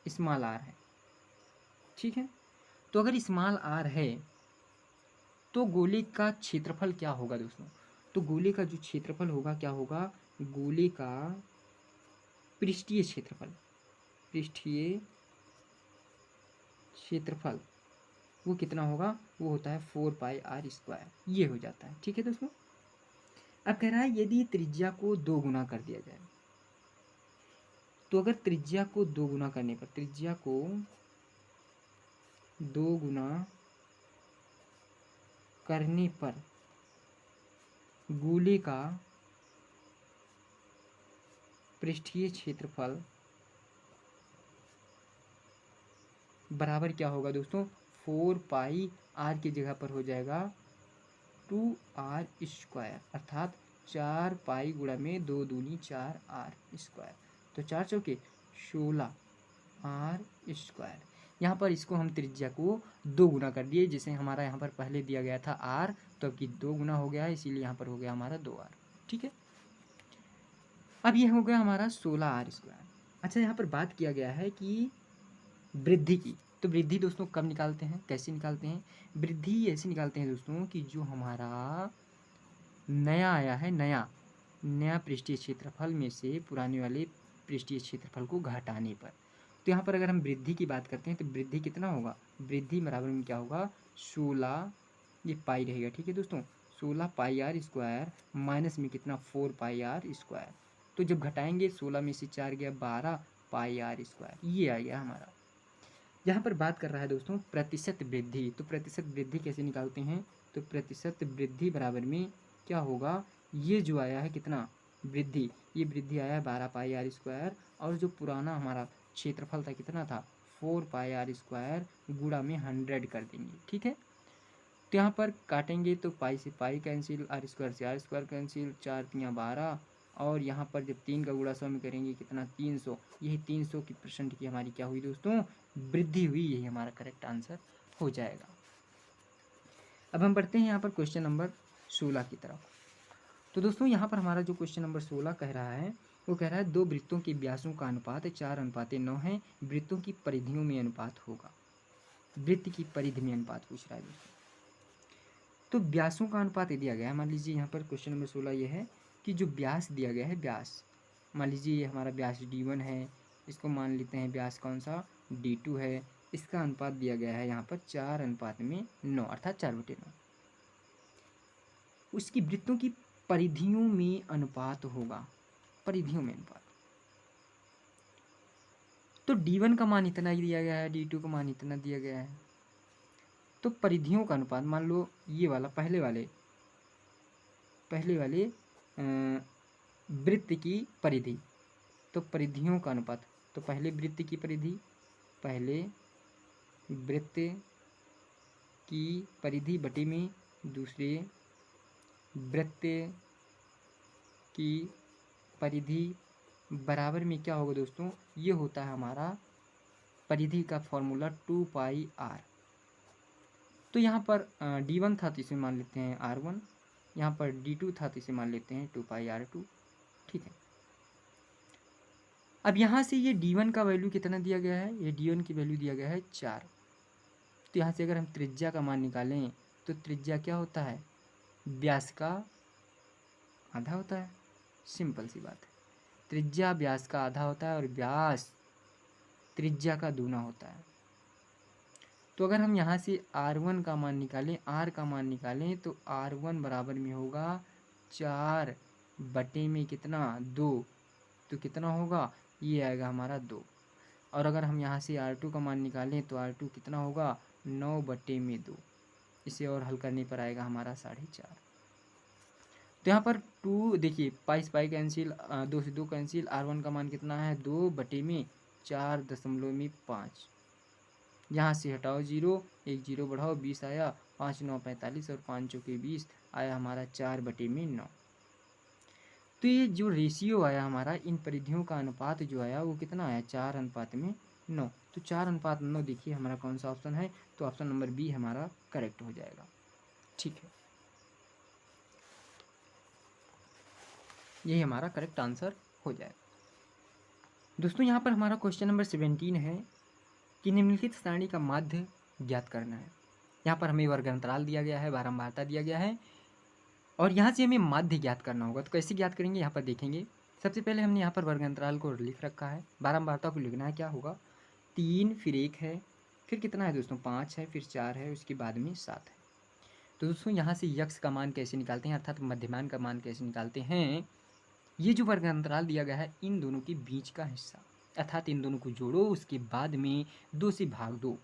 स्मॉल आर है, ठीक है। तो अगर स्मॉल आर है तो गोले का क्षेत्रफल क्या होगा दोस्तों? तो गोले का जो क्षेत्रफल होगा क्या होगा, गोले का पृष्ठीय क्षेत्रफल, पृष्ठीय क्षेत्रफल वो कितना होगा, वो होता है 4πr², ये हो जाता है, ठीक है दोस्तों। अब कह रहा है यदि त्रिज्या को 2 गुना कर दिया जाए, तो अगर त्रिज्या को 2 गुना करने पर, त्रिज्या को 2 गुना करने पर गोले का पृष्ठीय क्षेत्रफल बराबर क्या होगा दोस्तों, 4πr की जगह पर हो जाएगा 2r², अर्थात 4 पाई गुणा में 2 दूनी 4r², तो 4 चौके 16r²। यहाँ पर इसको हम त्रिज्या को 2 गुना कर दिए, जिसे हमारा यहाँ पर पहले दिया गया था r, तो अब की 2 गुना हो गया है, इसीलिए यहाँ पर हो गया हमारा 2r, ठीक है। अब ये हो गया हमारा 16r²। अच्छा, यहाँ पर बात किया गया है कि वृद्धि की, तो वृद्धि दोस्तों कब निकालते हैं, कैसे निकालते हैं? वृद्धि ऐसे निकालते हैं दोस्तों कि जो हमारा नया आया है, नया पृष्ठीय क्षेत्रफल में से पुराने वाले पृष्ठीय क्षेत्रफल को घटाने पर। तो यहाँ पर अगर हम वृद्धि की बात करते हैं तो वृद्धि कितना होगा, वृद्धि बराबर में क्या होगा, 16, ये पाई रहेगा, ठीक है दोस्तों, 16πr² माइनस में कितना 4πr²। तो जब घटाएंगे 16 में से 4 गया 12πr², ये आ गया हमारा। यहाँ पर बात कर रहा है दोस्तों प्रतिशत वृद्धि, तो प्रतिशत वृद्धि कैसे निकालते हैं, तो प्रतिशत वृद्धि बराबर में क्या होगा, ये जो आया है कितना वृद्धि, ये वृद्धि आया है 12πr², और जो पुराना हमारा क्षेत्रफल था कितना था 4πr² गुणा में 100 कर देंगे, ठीक है। तो यहाँ पर काटेंगे तो पाई से पाई कैंसिल, r² से r² कैंसिल, 4 तियाँ 12, और यहाँ पर जब 3 का गुणा 100 में करेंगे कितना 300, यही 300 की % की हमारी क्या हुई दोस्तों, वृद्धि हुई, यही हमारा करेक्ट आंसर हो जाएगा। अब हम बढ़ते हैं यहाँ पर क्वेश्चन नंबर 16 की तरफ। तो दोस्तों यहाँ पर हमारा जो क्वेश्चन नंबर 16 कह रहा है वो कह रहा है दो वृत्तों के व्यासों का अनुपात 4:9 है, वृत्तों की परिधियों में अनुपात होगा। वृत्त की परिधि में अनुपात पूछ रहा है दोस्तों। तो व्यासों का अनुपात दिया गया है, मान लीजिए यहाँ पर क्वेश्चन नंबर 16 ये है कि जो व्यास दिया गया है, व्यास मान लीजिए ये हमारा व्यास d1 है, इसको मान लेते हैं व्यास कौन सा d2 है, इसका अनुपात दिया गया है यहाँ पर 4:9, अर्थात 4/9। उसकी वृत्तों की परिधियों में अनुपात होगा, परिधियों में अनुपात। तो d1 का मान इतना ही दिया गया है, d2 का मान इतना दिया गया है, तो परिधियों का अनुपात मान लो ये वाला पहले वाले वृत्त की परिधि, तो परिधियों का अनुपात, तो पहले वृत्त की परिधि, पहले वृत्त की परिधि बटे में दूसरे वृत्त की परिधि बराबर में क्या होगा दोस्तों, ये होता है हमारा परिधि का फॉर्मूला 2πr। तो यहाँ पर d1 था तो इसे मान लेते हैं r1, यहाँ पर d2 था तो इसे मान लेते हैं 2πr2, ठीक है। अब यहाँ से ये d1 का वैल्यू कितना दिया गया है, ये d1 की वैल्यू दिया गया है 4। तो यहाँ से अगर हम त्रिज्या का मान निकालें तो त्रिज्या क्या होता है, व्यास का आधा होता है, सिंपल सी बात है। त्रिज्या व्यास का आधा होता है और व्यास त्रिज्या का दूना होता है। तो अगर हम यहाँ से r1 का मान निकालें, r का मान निकालें, तो r1 बराबर में होगा 4 बटे में कितना 2, तो कितना होगा, ये आएगा हमारा 2। और अगर हम यहाँ से r2 का मान निकालें तो r2 कितना होगा 9 बटे में 2, इसे और हल करने पर आएगा हमारा 4.5। तो यहाँ पर 2 देखिए पाई से पाई कैंसिल, 2 से 2 कैंसिल, R1 का मान कितना है 2/4.5। यहाँ से हटाओ 0, एक 0 बढ़ाओ 20 आया, 5 9 45 और 5 चौके 20 आया हमारा 4/9। तो ये जो रेशियो आया हमारा इन परिधियों का अनुपात जो आया वो कितना आया 4:9। तो 4:9 देखिए हमारा कौन सा ऑप्शन है, तो ऑप्शन नंबर बी हमारा करेक्ट हो जाएगा। ठीक है, यही हमारा करेक्ट आंसर हो जाएगा। दोस्तों यहाँ पर हमारा क्वेश्चन नंबर 17 है कि निम्नलिखित सारणी का माध्य ज्ञात करना है। यहाँ पर हमें वर्ग अंतराल दिया गया है, बारंबारता दिया गया है और यहाँ से हमें माध्य ज्ञात करना होगा। तो कैसे ज्ञात करेंगे यहाँ पर देखेंगे। सबसे पहले हमने यहाँ पर वर्ग अंतराल को लिख रखा है, बारंबारता को लिखना है, क्या होगा 3 फिर 1 है, फिर कितना है दोस्तों 5 है, फिर 4 है, उसके बाद में 7 है। तो दोस्तों यहाँ से यक्ष का मान कैसे निकालते हैं अर्थात मध्यमान का मान कैसे निकालते हैं। ये जो वर्ग अंतराल दिया गया है इन दोनों के बीच का हिस्सा, अर्थात इन दोनों को जोड़ो, उसके बाद में 2 से भाग दो।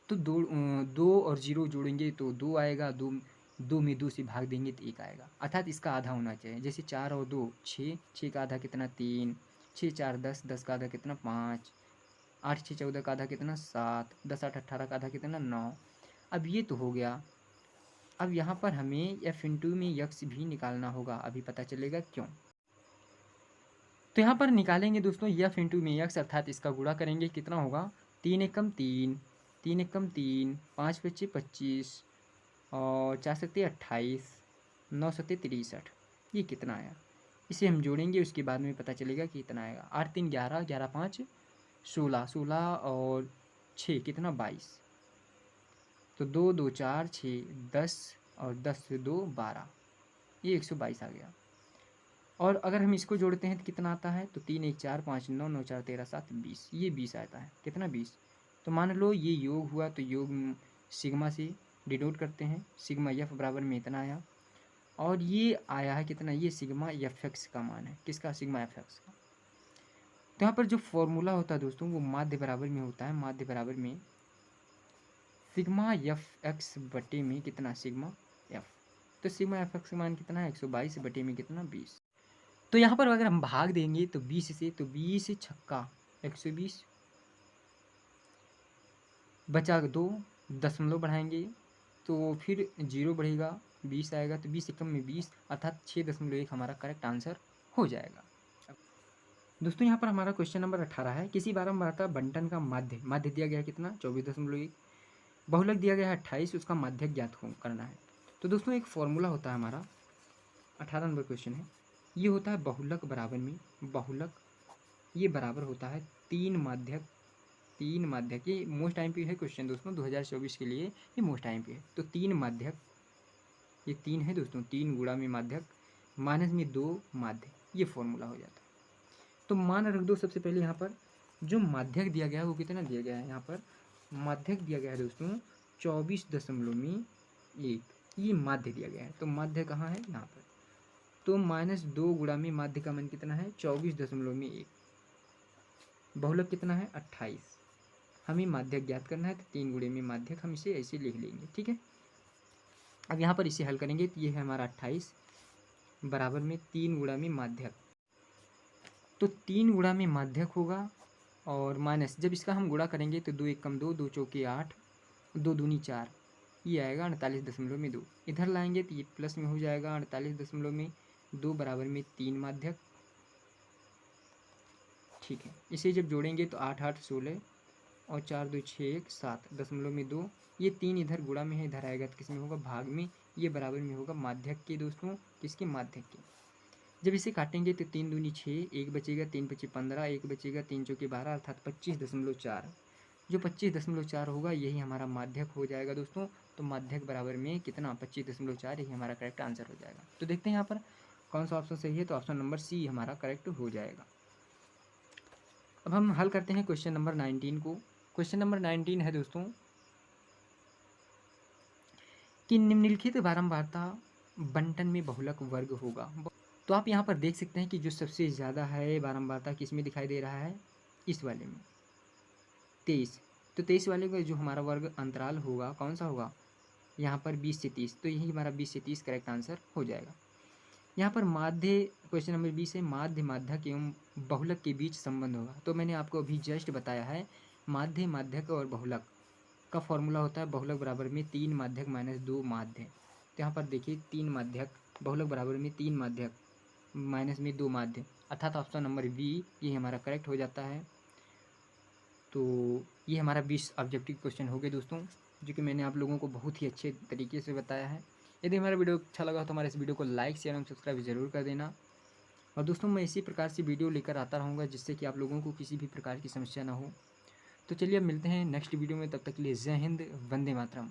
तो 2 और 0 जोड़ेंगे तो 2 आएगा, 2 में 2 से भाग देंगे तो 1 आएगा, अर्थात इसका आधा होना चाहिए। जैसे 4 और 2 6, 6 का आधा कितना 3, 6 4 10, 10 का आधा कितना 5, 8 6 14 का आधा कितना 7, 10 8 18 का आधा कितना 9। अब ये तो हो गया। अब यहाँ पर हमें f में यक्स भी निकालना होगा, अभी पता चलेगा क्यों। तो यहाँ पर निकालेंगे दोस्तों यफ इंटू में यक्स, अर्थात इसका गुणा करेंगे, कितना होगा 3 एकम 3, 3 एकम 3, 5 पच्चीस 25 और 4 सत्ते 28, 9 सत्ते 63। ये कितना आया, इसे हम जोड़ेंगे, उसके बाद में पता चलेगा कि कितना आएगा। 8 3 11, 11 5 16, 16 और 6 कितना 22। तो 2 2 4 6 10 और 10 से 2 12, ये 122 आ गया। और अगर हम इसको जोड़ते हैं तो कितना आता है, तो 3 1 4 5 9 9 4 13 7 20, ये 20 आता है, कितना 20। तो मान लो ये योग हुआ, तो योग सिग्मा से डिनोट करते हैं, सिग्मा एफ बराबर में इतना आया। और ये आया है कितना, ये सिग्मा एफ एक्स का मान है, किसका सिग्मा एफ एक्स का। तो यहाँ पर जो फॉर्मूला होता है दोस्तों वो माध्य बराबर में होता है, माध्य बराबर में सिग्मा एफ एक्स बटे में कितना सिग्मा एफ। तो सिग्मा एफ एक्स का मान कितना है 122 बटे में कितना 20। तो यहाँ पर अगर हम भाग देंगे तो 20 से, तो 20 छक्का 120, बचा 2 दशमलव बढ़ाएंगे तो फिर 0 बढ़ेगा 20 आएगा, तो 20 एकम में 20 अर्थात 6.1 हमारा करेक्ट आंसर हो जाएगा। दोस्तों यहाँ पर हमारा क्वेश्चन नंबर 18 है, किसी बारंबारता बंटन का माध्य, माध्य दिया गया है कितना 24.1, बहुलक दिया गया है 28, उसका माध्य ज्ञात करना है। तो दोस्तों एक फॉर्मूला होता है हमारा, 18 नंबर क्वेश्चन है, ये होता है बहुलक बराबर में, बहुलक ये बराबर होता है 3 माध्यक, 3 माध्यक, ये मोस्ट टाइम पे है क्वेश्चन दोस्तों 2024 के लिए, ये मोस्ट टाइम पे है। तो 3 माध्यक, ये 3 है दोस्तों, 3 गुणा में माध्यक माइनस में 2 माध्य, ये फॉर्मूला हो जाता है। तो मान रख दो सबसे पहले यहाँ पर जो माध्यक दिया गया है वो कितना दिया गया है, यहाँ पर माध्यक दिया गया है दोस्तों 24.1, ये माध्य दिया गया है। तो माध्य कहाँ है यहाँ पर, तो -2 गुणा में माध्य का मान कितना है 24.1, बहुलक कितना है 28, हमें माध्यक ज्ञात करना है, तो 3 गुणे में माध्यक हम इसे ऐसे लिख लेंगे। ठीक है, अब यहाँ पर इसे हल करेंगे तो ये है हमारा 28 बराबर में 3 गुणा में माध्यक, तो 3 गुणा में माध्यक होगा और माइनस, जब इसका हम गुणा करेंगे तो 2 एकम 2, 2 चौके 8, 2 दूनी 4, ये आएगा 48.2, इधर लाएंगे तो ये प्लस में हो जाएगा 48.2 बराबर में 3 माध्यक। ठीक है, इसे जब जोड़ेंगे तो 8 8 16 और 4 2 6 1 7.2, ये 3 इधर गुणा में है, इधर आएगा तो किस में होगा भाग में, ये बराबर में होगा माध्यक के दोस्तों, किसके माध्यक के। जब इसे काटेंगे तो 3 दूनी 6, 1 बचेगा, 3 पच्चीस 15, 1 बचेगा, 3 चौके 12 अर्थात 25.4, जो 25.4 होगा यही हमारा माध्यक हो जाएगा दोस्तों। तो माध्यक बराबर में कितना 25.4, यही हमारा करेक्ट आंसर हो जाएगा। तो देखते हैं यहाँ पर कौन सा ऑप्शन सही है, तो ऑप्शन नंबर सी हमारा करेक्ट हो जाएगा। अब हम हल करते हैं क्वेश्चन नंबर 19 को। क्वेश्चन नंबर 19 है दोस्तों कि निम्नलिखित बारंबारता बंटन में बहुलक वर्ग होगा। तो आप यहाँ पर देख सकते हैं कि जो सबसे ज़्यादा है बारंबारता किस में दिखाई दे रहा है, इस वाले में 23। तो 23 वाले का जो हमारा वर्ग अंतराल होगा कौन सा होगा यहाँ पर 20 से 30, तो यही हमारा 20 से 30 करेक्ट आंसर हो जाएगा। यहाँ पर माध्य, क्वेश्चन नंबर 20 है, माध्य माध्यक एवं बहुलक के बीच संबंध होगा। तो मैंने आपको अभी जस्ट बताया है, माध्य माध्यक और बहुलक का फॉर्मूला होता है बहुलक बराबर में 3 माध्यक माइनस 2 माध्य। तो यहाँ पर देखिए 3 माध्यक, बहुलक बराबर में 3 माध्यक माइनस में 2 माध्य, अर्थात ऑप्शन नंबर बी ये हमारा करेक्ट हो जाता है। तो ये हमारा 20 ऑब्जेक्टिव क्वेश्चन हो गए दोस्तों, जो कि मैंने आप लोगों को बहुत ही अच्छे तरीके से बताया है। यदि हमारा वीडियो अच्छा लगा तो हमारे इस वीडियो को लाइक शेयर एवं सब्सक्राइब ज़रूर कर देना। और दोस्तों मैं इसी प्रकार से वीडियो लेकर आता रहूँगा, जिससे कि आप लोगों को किसी भी प्रकार की समस्या ना हो। तो चलिए अब मिलते हैं नेक्स्ट वीडियो में, तब तक के लिए जय हिंद, वंदे मातरम।